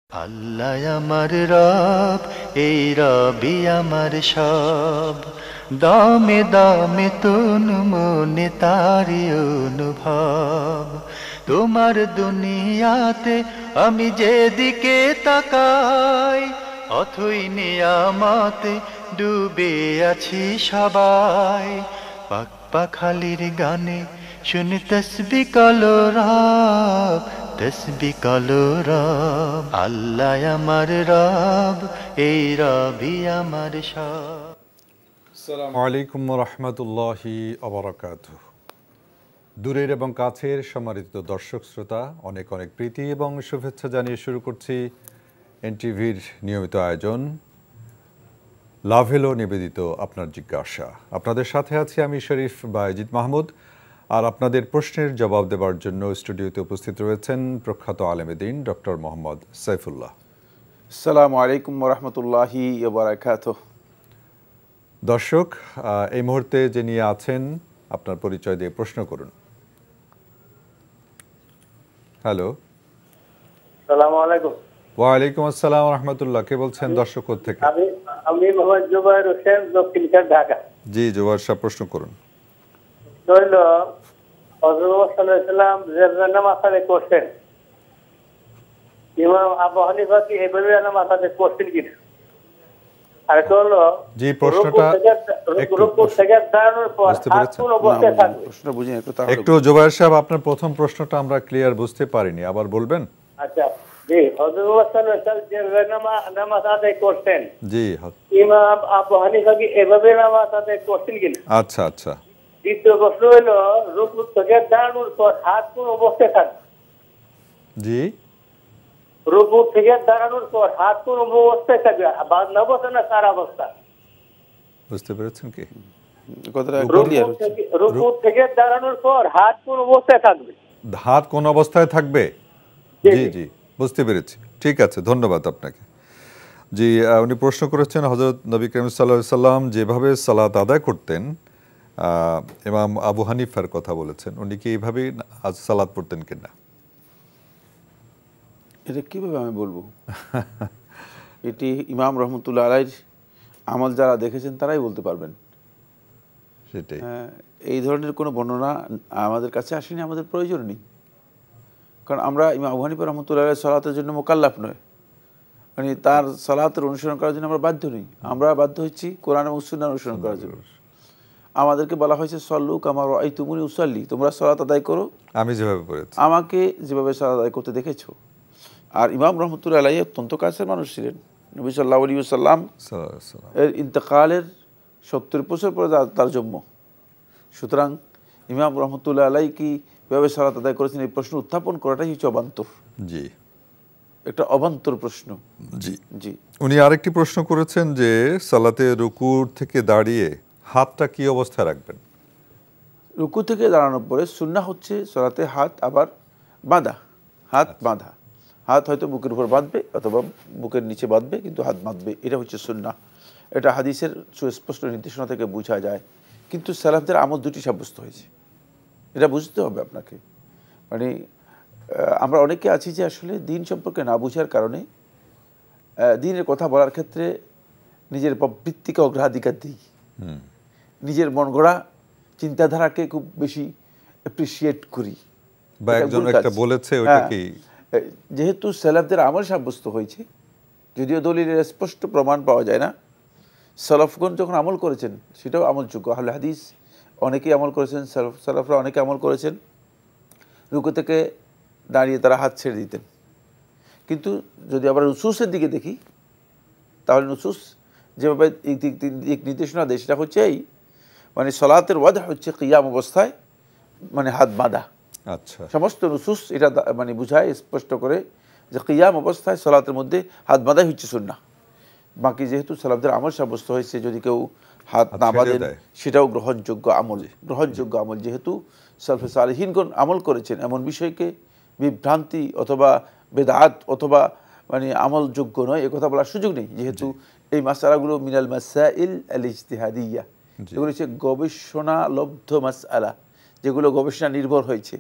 আল্লাহ আমার রব, এই রবি আমার সব। দামে দামে তুন মনে তারি অনুভব। তোমার দুনিয়াতে আমি যেদিকে তাকাই, অথই নিয়ামতে ডুবে আছি সবাই। পাক পাখালির গানে শুনি তসবি কলো রব, তসবি কলো রব। আল্লাহ আমার রব, এই রবি আমার সব। আসসালামু আলাইকুম রহমতুল্লাহি আবরাকাতুহু। দূরের এবং কাছের সম্মানিত দর্শক শ্রোতা, অনেক অনেক প্রীতি এবং শুভেচ্ছা জানিয়ে শুরু করছি এনটিভির নিয়মিত আয়োজন লাভ হেলো নিবেদিত আপনার জিজ্ঞাসা। আপনাদের সাথে আছি আমি শরীফ বায়েজিদ মাহমুদ। আর আপনাদের প্রশ্নের জবাব দেওয়ার জন্য স্টুডিওতে উপস্থিত রয়েছেন প্রখ্যাত আলেমে দ্বীন ডক্টর মোহাম্মদ সাইফুল্লাহ। আসসালামু আলাইকুম ওরহমতুল্লাহি ওয়াবারাকাতুহু। দর্শক, এই মুহূর্তে যিনি আছেন আপনার পরিচয় দিয়ে প্রশ্ন করুন। হ্যালো। আসসালামু আলাইকুম। ওয়ালাইকুম আসসালাম রহমতুল্লাহ। কে বলছেন দর্শক থেকে? আমি মোহাম্মদ জুবাইর হোসেন, দক্ষিণ ঢাকা। জি জুবাইর সাহেব, প্রশ্ন করুন। হইল হযরত সাল্লাল্লাহু আলাইহি ওয়াসাল্লাম যে নামাজ আদায় করছেন, ইমাম আবু হানিফা কি এভাবে নামাজ আদায় করছেন কিনা? আর এটা হলো জি, প্রশ্নটা রুকু থেকে দাঁড়ানোর পর হাত কোন অবস্থায় থাকবে? প্রশ্নটা বুঝিনি একটু জুবাইর সাহেব, আপনার প্রথম প্রশ্নটা আমরা ক্লিয়ার বুঝতে পারিনি, আবার বলবেন? আচ্ছা, জি, হযরত সাল্লাল্লাহু আলাইহি ওয়াসাল্লাম যে নামাজ আদায় করছেন, জি, ইমাম আবু হানিফা কি এভাবে নামাজ আদায় করছেন কিনা? আচ্ছা আচ্ছা। দ্বিতীয় প্রশ্ন হলো রুকু থেকে দাঁড়ানোর পর হাত কোন অবস্থায় থাকবে? জি, রুকু থেকে দাঁড়ানোর পর হাত কোন অবস্থায় থাকবে? বাঁধা অবস্থা না সারা অবস্থা? বুঝতে পেরেছেন কি? কথাটা ক্লিয়ার হচ্ছে। রুকু থেকে দাঁড়ানোর পর হাত কোন অবস্থায় থাকবে? হাত কোন অবস্থায় থাকবে? জি জি, বুঝতে পেরেছি। ঠিক আছে, ধন্যবাদ আপনাকে। জি, উনি প্রশ্ন করেছেন হযরত নবী করিম সাল্লাল্লাহু আলাইহি সাল্লাম যেভাবে সালাত আদায় করতেন, ইমাম আবু হানিফার কথা বলেছেন, উনি কি এইভাবেই আজ সালাত পড়তেন কিনা? এটা কিভাবে আমি বলবো? এটি ইমাম রহমতুল্লাহ আলাইহির আমল যারা দেখেছেন তারাই বলতে পারবেন। সেটাই। এই ধরনের কোনো বর্ণনা আমাদের কাছে আসেনি, আমাদের প্রয়োজন নেই। কারণ আমরা ইমাম আবু হানিফা রহমতুল্লাহ আলাইহির সালাতের জন্য মোকাল্লাফ নয়, মানে তার সালাতের অনুসরণ করার জন্য আমরা বাধ্য নই। আমরা বাধ্য হচ্ছি কোরআন এবং সুন্নাহ অনুসরণ করার জন্য। আমাদেরকে বলা হয়েছে সল্লু কামা রাআইতুমুনি উসাল্লি, তোমরা সালাত আদায় করো আমি যেভাবে পড়েছি, আমাকে যেভাবে সালাত আদায় করতে দেখেছো। আর ইমাম রহমতুল্লাহ আলাইহি অত্যন্ত কাছের মানুষ ছিলেন। নবী সাল্লাল্লাহু আলাইহি ওয়াসাল্লাম এর ইন্তেকালের 70 বছর পরে তার জন্ম। সুতরাং ইমাম রহমতুল্লাহ আলাইহি কি কিভাবে সালাত আদায় করেছেন এই প্রশ্ন উত্থাপন করাটাই হচ্ছে অবান্তর। জি, একটা অবান্তর প্রশ্ন। জি জি। উনি আরেকটি প্রশ্ন করেছেন যে সালাতে রুকু থেকে দাঁড়িয়ে হাতটা কি অবস্থায় রাখবেন? রুকু থেকে দাঁড়ানোর পরে সুন্নাহ হচ্ছে সালাতে হাত আবার বাঁধা, হাত বাঁধা। হাত হয়তো বুকের উপর বাঁধবে অথবা বুকের নিচে বাঁধবে, কিন্তু হাত বাঁধবে, এটা হচ্ছে সুন্নাহ। এটা হাদিসের সুস্পষ্ট নির্দেশনা থেকে বোঝা যায়। কিন্তু সালাফদের আমল দুটি সাব্যস্ত হয়েছে, এটা বুঝতে হবে আপনাকে। মানে আমরা অনেকে আছি যে আসলে দিন সম্পর্কে না বোঝার কারণে দিনের কথা বলার ক্ষেত্রে নিজের প্রবৃত্তিকে অগ্রাধিকার দিই, নিজের মন গড়া চিন্তাধারাকে খুব বেশি অ্যাপ্রিসিয়েট করি। বা একজন একটা বলেছে ওইটা কি, যেহেতু সালাফদের আমল সাব্যস্ত হয়েছে, যদিও দলিলের স্পষ্ট প্রমাণ পাওয়া যায় না, সালাফগণ যখন আমল করেছেন সেটাও আমলযোগ্য। আহলে হাদিস অনেকেই আমল করেছেন, সালাফরা অনেকে আমল করেছেন, রুকু থেকে দাঁড়িয়ে তারা হাত ছেড়ে দিতেন। কিন্তু যদি আবার নুসুসের দিকে দেখি, তাহলে নুসুস যেভাবে দিক নির্দেশনা দেয় সেটা হচ্ছে এই, মানে সলাতের ওয়াদা হচ্ছে কিয়াম অবস্থায় মানে হাত বাঁধা। আচ্ছা, সমস্ত নুসুস এটা মানে বুঝায় স্পষ্ট করে যে কিয়াম অবস্থায় সলাতের মধ্যে হাত বাঁধাই হচ্ছে সুন্নাহ। বাকি যেহেতু সালাফদের আমল সাব্যস্ত হয়েছে, যদি কেউ হাত না বাঁধেন সেটাও গ্রহণযোগ্য আমল। গ্রহণযোগ্য আমল যেহেতু সালফে সালেহিনগণ আমল করেছেন, এমন বিষয়কে বিভ্রান্তি অথবা বেদাত অথবা মানে আমলযোগ্য নয় একথা বলার সুযোগ নেই, যেহেতু এই মাসআলাগুলো মিনাল মাসাইল আল ইজতিহাদিয়া, এগুলো হচ্ছে গবেষণালব্ধ মাসআলা, যেগুলো গবেষণা নির্ভর হয়েছে।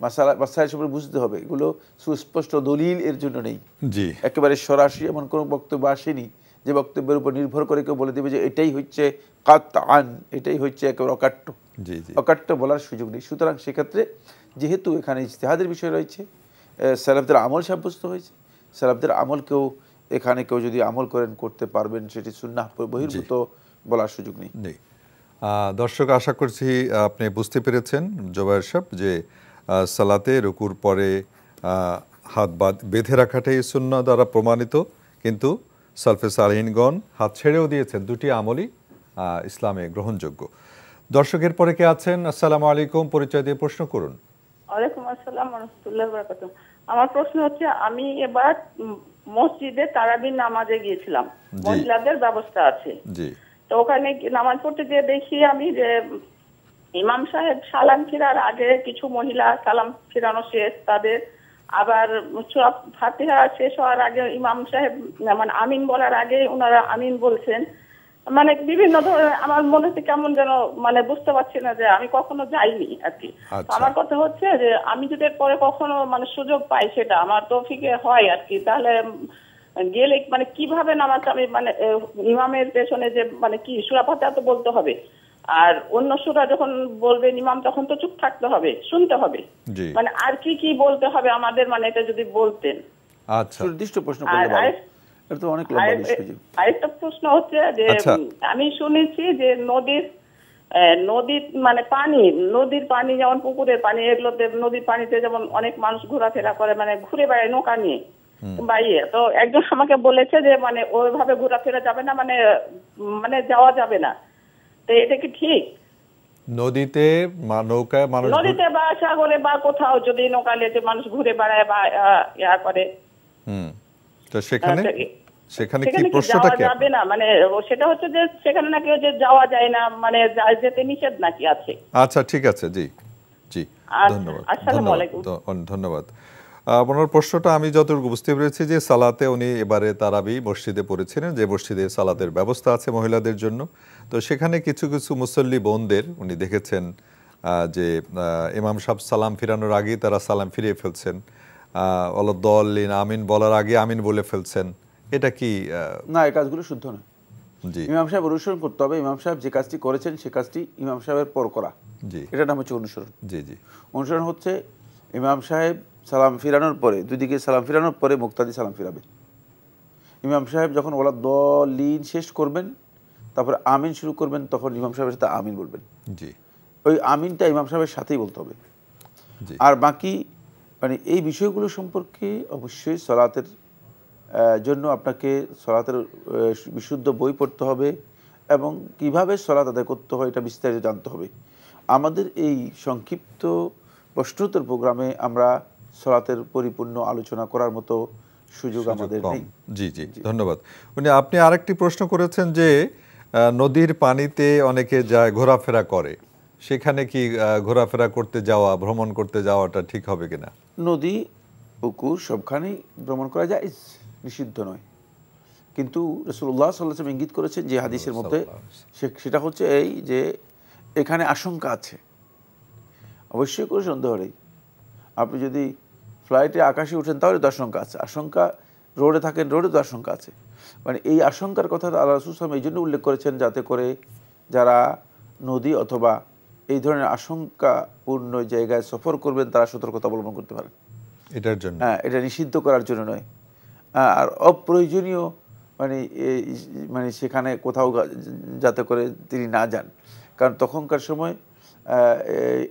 মাসাইল সম্পর্কে বুঝতে হবে, এগুলো সুস্পষ্ট দলিল এর জন্য নেই। জি, একেবারে সরাসরি এমন কোনো বক্তব্য আসেনি যে বক্তব্যের উপর নির্ভর করে কেউ বলে দেবে যে এটাই হচ্ছে কাতআন, এটাই হচ্ছে একেবারে অকাট্য। জি, জি, অকাট্য বলার সুযোগ নেই। সুতরাং সেক্ষেত্রে যেহেতু এখানে ইজতিহাদের বিষয় রয়েছে, সালাফদের আমল সাব্যস্ত হয়েছে, সালাফদের আমলকেও এখানে কেউ যদি আমল করেন করতে পারবেন, সেটি সুন্নাহ বহির্ভূত বলার সুযোগ নেই। জি। দর্শক, আশা করছি আপনি বুঝতে পেরেছেন জোবায়ের সাহেব যে সালাতে রুকুর পরে হাত বেঁধে রাখাটাই সুন্নাহ দ্বারা প্রমাণিত, কিন্তু সালফে সালেহিনগণ হাত ছেড়েও দিয়েছেন। দুটি আমলই ইসলামে গ্রহণযোগ্য। দর্শকের পরে কে আছেন? আসসালামু আলাইকুম, পরিচয় দিয়ে প্রশ্ন করুন। ওয়ালাইকুম আসসালাম ওয়া রাহমাতুল্লাহি ওয়া বারাকাতুহু। আমার প্রশ্ন হচ্ছে, আমি এবার মসজিদে তারাবির নামাজে গিয়েছিলাম, মহিলাদের ব্যবস্থা আছে। জি। তো ওখানে নামাজ পড়তে গিয়ে দেখি আমি যে ইমাম সাহেব সালাম ফিরার আগে কিছু মহিলা সালাম ফিরানো শেষ, তাদের আবার সূরা ফাতিহা শেষ হওয়ার আগে ইমাম সাহেব মানে আমিন বলার আগে ওনারা আমিন বলছেন। মানে বিভিন্ন ধরনের, আমার মনে হচ্ছে কেমন যেন, মানে বুঝতে পারছি না যে আমি কখনো যাইনি আর কি। আমার কথা হচ্ছে যে আমি যদি পরে কখনো মানে সুযোগ পাই, সেটা আমার তৌফিকে হয় আর কি, তাহলে গেলে মানে কিভাবে নামাজ আমি মানে ইমামের পেছনে যে মানে কি সূরা ফাতিহা তো বলতে হবে, আর অন্য সূরা যখন বলবেন ইমাম তখন তো চুপ থাকতে হবে, শুনতে হবে, মানে আর কি কি বলতে হবে আমাদের, মানে এটা যদি বলতেন। আচ্ছা, নির্দিষ্ট প্রশ্ন করলে ভালো। এটা তো অনেক লম্বা বিষয়। আরেকটা প্রশ্ন হচ্ছে যে আমি শুনেছি যে নদীর মানে পানি, নদীর পানি যেমন পুকুরের পানি, এগুলোতে নদীর পানিতে যেমন অনেক মানুষ ঘোরাফেরা করে, মানে ঘুরে বেড়ায় নৌকা নিয়ে বাইরে। তো একজন আমাকে বলেছে যে মানে ওইভাবে ঘোরাফেরা যাবে না, মানে মানে যাওয়া যাবে না। তো এটা কি ঠিক? নদীতে নৌকায় মানুষ, নদীতে বা সাগরে বা কোথাও যদি নৌকা নিয়ে মানুষ ঘুরে বেড়ায় বা ইয়া করে, তো সেখানে কি প্রশ্নটা কি যাবে না, মানে সেটা হচ্ছে যে সেখানে নাকি যে যাওয়া যায় না, মানে যেতে নিষেধ নাকি আছে। আচ্ছা, ঠিক আছে, জি জি, ধন্যবাদ। আসসালামু আলাইকুম। ধন্যবাদ। আপনার প্রশ্নটা আমি যতটুকু বুঝতে পেরেছি যে সালাতে উনি এবারে তারাবি মসজিদে পড়েছিলেন, যে মসজিদে সালাতের ব্যবস্থা আছে মহিলাদের জন্য। তো সেখানে কিছু কিছু মুসল্লি বোনদের উনি দেখেছেন যে ইমাম সাহেব সালাম ফিরানোর আগেই তারা সালাম ফিরিয়ে ফেলছেন, ওয়ালাদ-দাল্লিন আমিন বলার আগে আমিন বলে ফেলছেন। এটা কি না? এই কাজগুলো শুদ্ধ নয়। জি, ইমাম সাহেব অনুসরণ করতে হবে। ইমাম সাহেব যে কাজটি করেছেন সে কাজটি ইমাম সাহেবের পর করা, জি, এটার নাম হচ্ছে অনুসরণ। জি জি, অনুসরণ হচ্ছে ইমাম সাহেব সালাম ফিরানোর পরে, দুদিকে সালাম ফিরানোর পরে মুক্তাদি সালাম ফিরাবে। ইমাম সাহেব যখন ওয়ালাদ-দাল্লিন শেষ করবেন, তারপরে আমিন শুরু করবেন, তখন ইমাম সাহেবের সাথে আমিন বলবেন। জি, ওই আমিনটা ইমাম সাহেবের সাথেই বলতে হবে। আর বাকি মানে এই বিষয়গুলো সম্পর্কে অবশ্যই সালাতের জন্য আপনাকে সালাতের বিশুদ্ধ বই পড়তে হবে এবং কিভাবে সালাত আদায় করতে হয় এটা বিস্তারিত জানতে হবে। আমাদের এই সংক্ষিপ্ত প্রশ্নোত্তর প্রোগ্রামে আমরা সালাতের পরিপূর্ণ আলোচনা করার মতো সুযোগ আমাদের নেই। জি জি, ধন্যবাদ। আপনি আরেকটি প্রশ্ন করেছেন যে নদীর পানিতে অনেকে যায় ঘোরাফেরা করে, সেখানে কি ঘোরাফেরা করতে যাওয়া, ভ্রমণ করতে যাওয়াটা ঠিক হবে কিনা? নদী পুকুর সবখানেই ভ্রমণ করা যায়, নিষিদ্ধ নয়। কিন্তু রাসূলুল্লাহ সাল্লাল্লাহু আলাইহি ওয়াসাল্লাম ইঙ্গিত করেছেন যে হাদিসের মধ্যে, সেটা হচ্ছে এই যে এখানে আশঙ্কা আছে। অবশ্যই কোনো সন্দেহ নেই। আপনি যদি ফ্লাইটে আকাশে উঠেন তাহলে তো আশঙ্কা আছে, আশঙ্কা রোডে থাকেন রোডে তো আশঙ্কা আছে। মানে এই আশঙ্কার কথা আল্লাহ রাসূল সাল্লাল্লাহু আলাইহি ওয়াসাল্লাম এই জন্য উল্লেখ করেছেন যাতে করে যারা নদী অথবা এই ধরনের আশঙ্কাপূর্ণ জায়গায় সফর করবেন তারা সতর্কতা অবলম্বন করতে পারেন। এটার জন্য, হ্যাঁ, এটা নিষিদ্ধ করার জন্য নয়। আর অপ্রয়োজনীয় মানে সেখানে কোথাও যাতে করে তিনি না যান, কারণ তখনকার সময়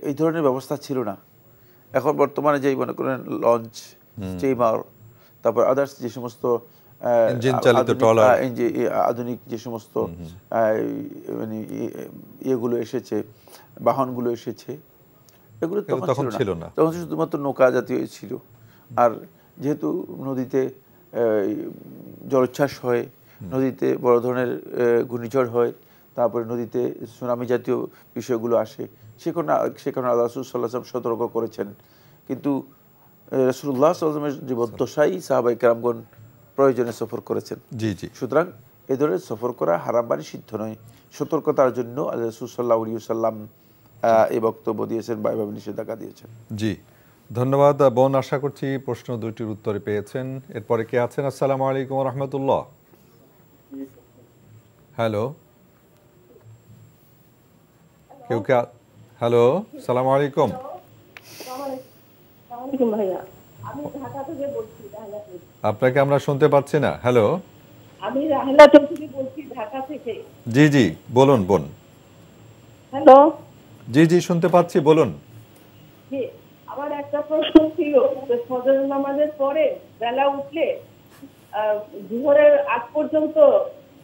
এই ধরনের ব্যবস্থা ছিল না। এখন বর্তমানে যেই মনে করেন লঞ্চ, স্টিমার, তারপর আদার্স যে সমস্ত আধুনিক যে সমস্ত মানে ইয়েগুলো এসেছে, বাহনগুলো এসেছে, এগুলো তখন ছিল না। তখন শুধুমাত্র নৌকা জাতীয় ছিল। আর যেহেতু নদীতে জলোচ্ছ্বাস হয়, নদীতে বড় ধরনের ঘূর্ণিঝড় হয়, তারপরে নদীতে সুনামি জাতীয় বিষয়গুলো আসে, সেখানে আল্লাহ রাসূল সাল্লাল্লাহু আলাইহি ওয়াসাল্লাম সতর্ক করেছেন। কিন্তু রাসূলুল্লাহ সাল্লাল্লাহু আলাইহি ওয়াসাল্লামের জীবদ্দশায় সাহাবায়ে কেরামগণ প্রয়োজনে সফর করেছেন। জি জি, সুতরাং এ ধরনের সফর করা হারাম বা নিষিদ্ধ নয়। সতর্কতার জন্য আল্লাহ রাসূল সাল্লাল্লাহু আলাইহি ওয়াসাল্লাম এই বক্তব্য দিয়েছেন বা এভাবে নিষেধাজ্ঞা দিয়েছেন। জি, ধন্যবাদ বোন, আশা করছি প্রশ্ন দুটির উত্তরে পেয়েছেন। এরপরে কে আছেন? আসসালামু আলাইকুম রহমতুল্লাহ। হ্যালো, কেউ কে? হ্যালো, সালাম আলাইকুম। ভাইয়া, আমি ঢাকা থেকে বলছি। আপনাকে আমরা শুনতে পাচ্ছি না। হ্যালো, আমি রাহেলা চৌধুরী বলছি ঢাকা থেকে। জি জি বলুন বোন। হ্যালো, জি জি শুনতে পাচ্ছি, বলুন। জি, আমার একটা প্রশ্ন ছিল যে ফজর নামাজের পরে বেলা উঠলে জোহরের আগ পর্যন্ত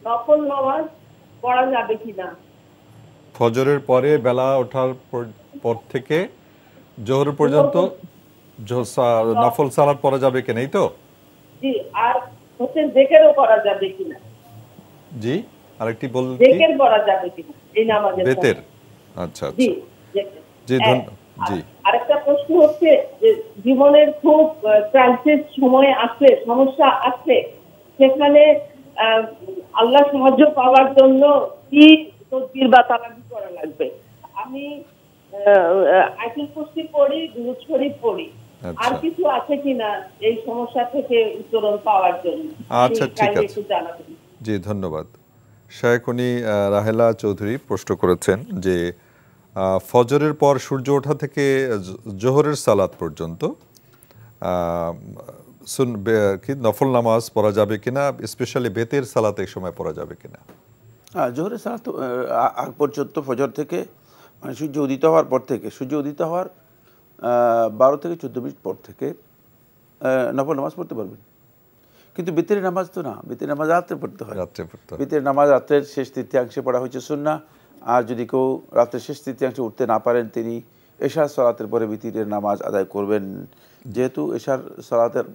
নফল নামাজ পড়া যাবে কিনা? ফজরের পরে বেলা ওঠার পর থেকে জোহর পর্যন্ত নফল সালাত পড়া যাবে কিনা, এই তো? জি, আর হচ্ছে জিকিরও করা যাবে কিনা? জি, আরেকটি বলুন। জিকির করা যাবে কিনা এই নামাজের বেতের? আচ্ছা জি আচ্ছা, জি জি। আরেকটা প্রশ্ন হচ্ছে যে জীবনের খুব ক্রাইসিস সময় আসলে, সমস্যা আসলে সেখানে আল্লাহ সাহায্য পাওয়ার জন্য কি তদবির বা তারাবি করা লাগবে? আমি আয়াতুল কুরসি পড়ি, দুরূদ শরীফ পড়ি, আর কিছু আছে কিনা এই সমস্যা থেকে উত্তরণ পাওয়ার জন্য? আচ্ছা ঠিক আছে, জি ধন্যবাদ। শায়খুনি রাহেলা চৌধুরী প্রশ্ন করেছেন যে ফজরের পর সূর্য ওঠা থেকে জোহরের সালাত পর্যন্ত নফল নামাজ পড়া যাবে কিনা, স্পেশালি বেতের সালাত এই সময় পড়া যাবে কিনা? জোহরের সালাত আগ পর্যন্ত, ফজর থেকে মানে সূর্য উদিত হওয়ার পর থেকে, সূর্য উদিত হওয়ার 12 থেকে 14 মিনিট পর থেকে নফল নামাজ পড়তে পারবেন। কিন্তু বেতের নামাজ তো না, বেতের নামাজ রাত্রে পড়তে হয়। বেতের নামাজ রাত্রের শেষ তৃতীয়াংশে পড়া হয়েছে সুন্নাহ। আর যদি কেউ রাত্রের শেষ তৃতীয়াংশে উঠতে না পারেন, তিনি এশার সালাতের পরে বিতিরের নামাজ আদায় করবেন। যেহেতু এশার সালাতের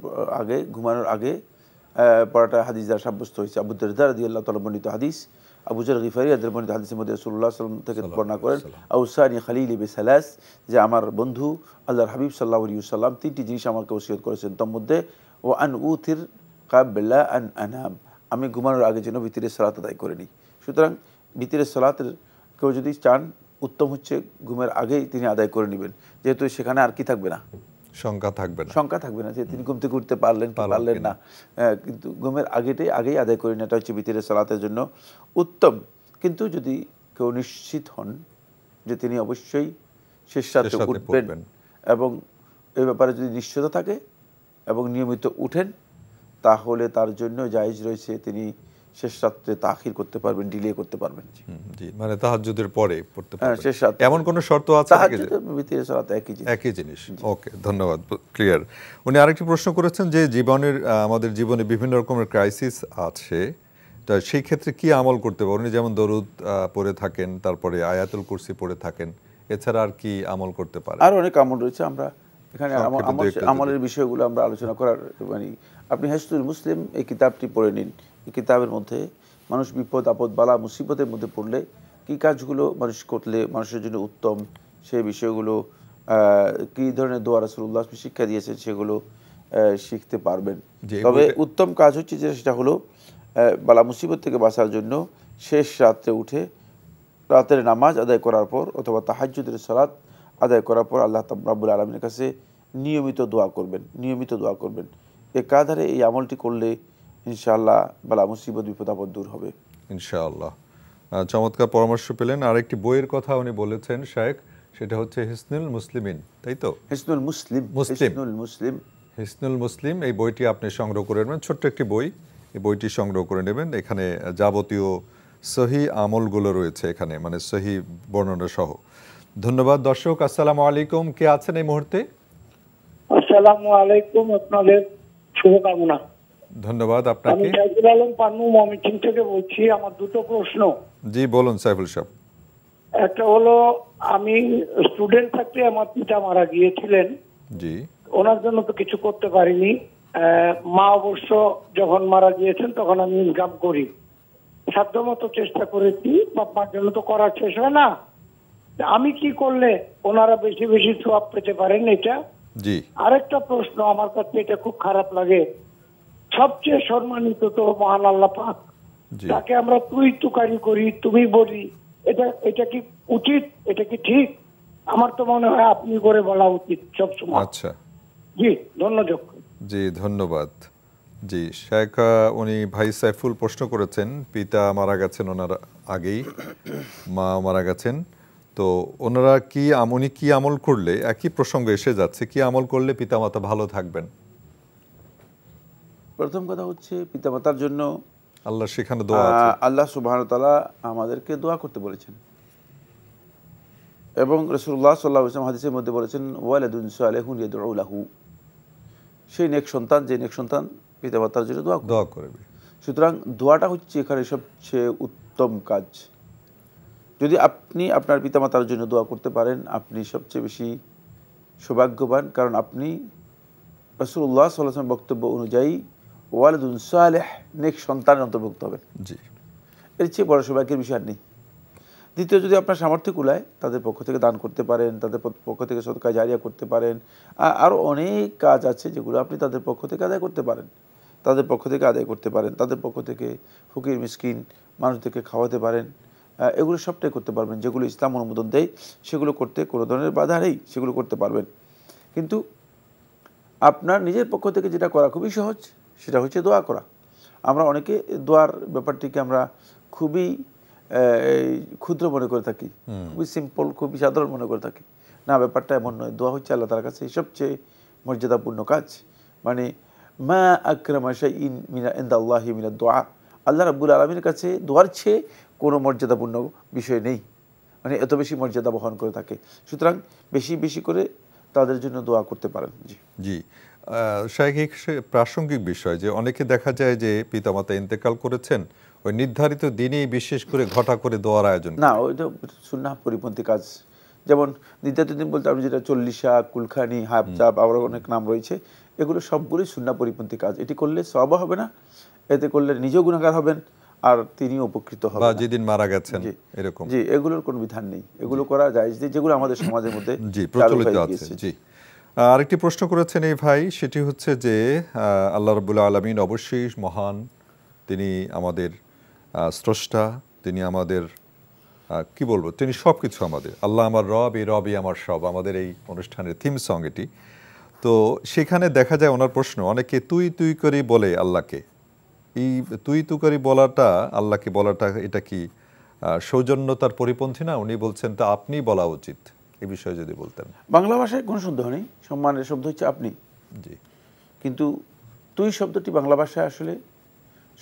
আগে, ঘুমানোর আগে পড়াটা হাদিস দ্বারা সাব্যস্ত হয়েছে। আবু দারদা রাদিয়াল্লাহু তাআলা বর্ণিত হাদিস, আবু যর গিফারি রাদিয়াল্লাহু বর্ণিত হাদিসের মধ্যে রাসূলুল্লাহ সাল্লাল্লাহু আলাইহি ওয়াসাল্লাম থেকে বর্ণনা করেন, আউসানি খালিলি বিসালাস, যে আমার বন্ধু আল্লাহর হাবিব সাল্লাল্লাহু আলাইহি ওয়াসাল্লাম তিনটি জিনিস আমাকে ওসিয়ত করেছেন। তার মধ্যে ও আন উথির কাবলা আন আনাম, আমি ঘুমানোর আগে যেন ভিতরের সালাত আদায় করে নিই। সুতরাং ভিতরের সালাতের কেউ যদি চান, উত্তম হচ্ছে ঘুমের আগেই তিনি আদায় করে নেবেন, যেহেতু সেখানে আর কি থাকবে না, শঙ্কা থাকবে না যে তিনি ঘুম থেকে উঠতে পারলেন না। কিন্তু ঘুমের আগেই আদায় করে নেওয়াটা হচ্ছে ভিতরের সালাতের জন্য উত্তম। কিন্তু যদি কেউ নিশ্চিত হন যে তিনি অবশ্যই শেষ রাতে উঠবেন এবং এই ব্যাপারে যদি নিশ্চয়তা থাকে এবং নিয়মিত উঠেন, তাহলে তার জন্য জায়েজ রয়েছে তিনি শেষ রাতে তাখির করতে পারবেন, ডিলে করতে পারবেন। জি, মানে তাহাজ্জুদের পরে পড়তে পারবেন। শেষ রাতে এমন কোন শর্ত আছে? তাহাজ্জুদের ভিতরে সালাত একই জিনিস। ওকে, ধন্যবাদ, ক্লিয়ার। উনি আরেকটি প্রশ্ন করেছেন যে আমাদের জীবনে বিভিন্ন রকমের ক্রাইসিস আছে, তো সেই ক্ষেত্রে কি আমল করতে পারেন? উনি যেমন দরুদ পড়ে থাকেন, তারপরে আয়াতুল কুরসি পড়ে থাকেন, এছাড়া আর কি আমল করতে পারেন? আর অনেক আমল রয়েছে, আমরা এখানে আমলের বিষয়গুলো আমরা আলোচনা করার মানে, আপনি হিসনুল মুসলিম এই কিতাবটি পড়ে নিন। এই কিতাবের মধ্যে মানুষ বিপদ আপদ বালা মুসিবতের মধ্যে পড়লে কী কাজগুলো মানুষ করলে মানুষের জন্য উত্তম, সেই বিষয়গুলো কী ধরনের দোয়া রাসূলুল্লাহ শিক্ষা দিয়েছেন সেগুলো শিখতে পারবেন। তবে উত্তম কাজ হচ্ছে যে সেটা হলো বালা মুসিবত থেকে বাঁচার জন্য শেষ রাত্রে উঠে রাতের নামাজ আদায় করার পর অথবা তাহাজ্জুদের সালাত আদায় করার পর আল্লাহ রাব্বুল আলামিনের কাছে নিয়মিত দোয়া করবেন। একাধারে এই আমলটি করলে ইনশাআল্লাহ বালা মুসিবত বিপদ আপদ দূর হবে ইনশাআল্লাহ। চমৎকার পরামর্শ পেলেন। আরেকটি বইয়ের কথা উনি বলেছেন শায়েখ, সেটা হচ্ছে হিসনুল মুসলিমিন, তাই তো? হিসনুল মুসলিম, এই বইটি আপনি সংগ্রহ করে নেবেন। ছোট্ট একটি বই, এই বইটি সংগ্রহ করে নেবেন। এখানে যাবতীয় সহি আমলগুলো রয়েছে, এখানে মানে সহি বর্ণনা সহ। ধন্যবাদ। দর্শক আসসালামু আলাইকুম, কে আছেন এই মুহূর্তে? আসসালামু আলাইকুম, আপনাদের শুভকামনা। ধন্যবাদ আপনাকে। আমি সাইফুল আলম পান্নু ময়মনসিংহ থেকে বলছি। আমার দুটো প্রশ্ন। জি বলুন সাইফুল সাহেব। একটা হলো, আমি স্টুডেন্ট থাকতে আমার পিতা মারা গিয়েছিলেন। জি। ওনার জন্য তো কিছু করতে পারিনি। মা অবশ্য যখন মারা গিয়েছেন তখন আমি ইনকাম করি, সাধ্যমতো চেষ্টা করেছি, বাবার জন্য তো করা শেষ হয় না। আমি কি করলে ওনারা বেশি বেশি সওয়াব পেতে পারেন এটা? জি। আরেকটা প্রশ্ন, আমার কাছে এটা খুব খারাপ লাগে, সবচেয়ে সম্মানিত তো মহান আল্লাহ পাক, তাকে আমরা তুই তুকারি করি, তুমি বলি, এটা কি উচিত? এটা কি ঠিক? আমার তো মনে হয় আপনি করে বলা উচিত সবসময়। আচ্ছা, জি ধন্যবাদ। জি ধন্যবাদ। জি শেখ, উনি ভাই সাইফুল প্রশ্ন করেছেন, পিতা মারা গেছেন ওনার আগেই, মা মারা গেছেন, তো ওনারা উনি কি আমল করলে, একই প্রসঙ্গ এসে যাচ্ছে, কি আমল করলে পিতামাতা ভালো থাকবেন? প্রথম কথা হচ্ছে পিতামাতার জন্য আল্লাহ সেখানে দোয়া আছে। আল্লাহ সুবহানাহু ওয়া তাআলা আমাদেরকে দোয়া করতে বলেছেন, এবং রাসূলুল্লাহ সাল্লাল্লাহু আলাইহি ওয়াসাল্লাম হাদিসের মধ্যে বলেছেন ওয়ালাদুন সালিহুন ইয়াদউ লাহু, সেই নেক সন্তান যে নেক সন্তান পিতামাতার জন্য দোয়া করবে। সুতরাং দোয়াটা হচ্ছে এখানে সবচেয়ে উত্তম কাজ। যদি আপনি আপনার পিতামাতার জন্য দোয়া করতে পারেন, আপনি সবচেয়ে বেশি সৌভাগ্যবান, কারণ আপনি রাসূলুল্লাহ সাল্লাল্লাহু আলাইহি ওয়াসাল্লাম বক্তব্য অনুযায়ী ওয়ালাদুন সালেহ নেক সন্তানের অন্তর্ভুক্ত হবেন। জি, এর চেয়ে বড় সৌভাগ্যের বিষয় আর নেই। দ্বিতীয়, যদি আপনার সামর্থ্য কুলায় তাদের পক্ষ থেকে দান করতে পারেন, তাদের পক্ষ থেকে সদকা জারিয়া করতে পারেন, আরও অনেক কাজ আছে যেগুলো আপনি তাদের পক্ষ থেকে আদায় করতে পারেন, তাদের পক্ষ থেকে ফকির মিসকিন মানুষদেরকে খাওয়াতে পারেন, এগুলো সবটাই করতে পারবেন। যেগুলো ইসলাম অনুমোদন দেয় সেগুলো করতে কোনো ধরনের বাধা নেই, সেগুলো করতে পারবেন। কিন্তু আপনার নিজের পক্ষ থেকে যেটা করা খুবই সহজ, সেটা হচ্ছে দোয়া করা। আমরা অনেকে দোয়ার ব্যাপারটিকে আমরা খুবই ক্ষুদ্র মনে করে থাকি, খুবই সিম্পল, খুবই সাধারণ মনে করে থাকি। না, ব্যাপারটা এমন নয়। দোয়া হচ্ছে আল্লাহ তাআলার কাছে সবচেয়ে মর্যাদাপূর্ণ কাজ। মানে মা আকরামা শাইইন ইনদাল্লাহি মিনাদ দুআ, আল্লাহ রাব্বুল আলামিনের কাছে দোয়ার চেয়ে কোনো মর্যাদাপূর্ণ বিষয় নেই, মানে এত বেশি মর্যাদা বহন করে থাকে। সুতরাং বেশি বেশি করে তাদের জন্য দোয়া করতে পারেন। জি জি, শারীরিক প্রাসঙ্গিক বিষয় যে অনেকে দেখা যায় যে পিতামাতা ইন্তেকাল করেছেন, ওই নির্ধারিত দিনেই বিশেষ করে ঘটা করে দোয়ার আয়োজন। না, ওইটা সুন্নাহ পরিপন্থী কাজ। যেমন নির্ধারিত দিন বলতে আপনি যেটা চল্লিশা, কুলখানি, হাফজাব, আবার অনেক নাম রয়েছে, এগুলো সবগুলোই সুন্নাহ পরিপন্থী কাজ। এটি করলে সওয়াব হবে না, এতে করলে নিজেও গুনাহগার হবেন আর তিনিও উপকৃত হবেন, বা যেদিন মারা গেছেন এরকম। জি, এগুলোর কোনো বিধান নেই, এগুলো করা জায়েজ নেই, যেগুলো আমাদের সমাজের মধ্যে জি প্রচলিত আছে। জি, আরেকটি প্রশ্ন করেছেন এই ভাই, সেটি হচ্ছে যে আল্লাহ রাব্বুল আলামিন অবশ্যই মহান, তিনি আমাদের স্রষ্টা, তিনি আমাদের কি বলবো, তিনি সব কিছু আমাদের। আল্লাহ আমার রব, এই রবই আমার সব, আমাদের এই অনুষ্ঠানের থিম সং এটি। তো সেখানে দেখা যায় ওনার প্রশ্ন, অনেকে তুই তুই করে বলে আল্লাহকে, এই তুই তুই করে বলাটা, আল্লাহকে বলাটা, এটা কি সৌজন্যতার পরিপন্থী না? উনি বলছেন তা আপনি বলা উচিত, এই বিষয়ে যদি বলতেন। বাংলা ভাষায় কোনো সন্দেহ নেই, সম্মানের শব্দ হচ্ছে আপনি। জি, কিন্তু তুই শব্দটি বাংলা ভাষায় আসলে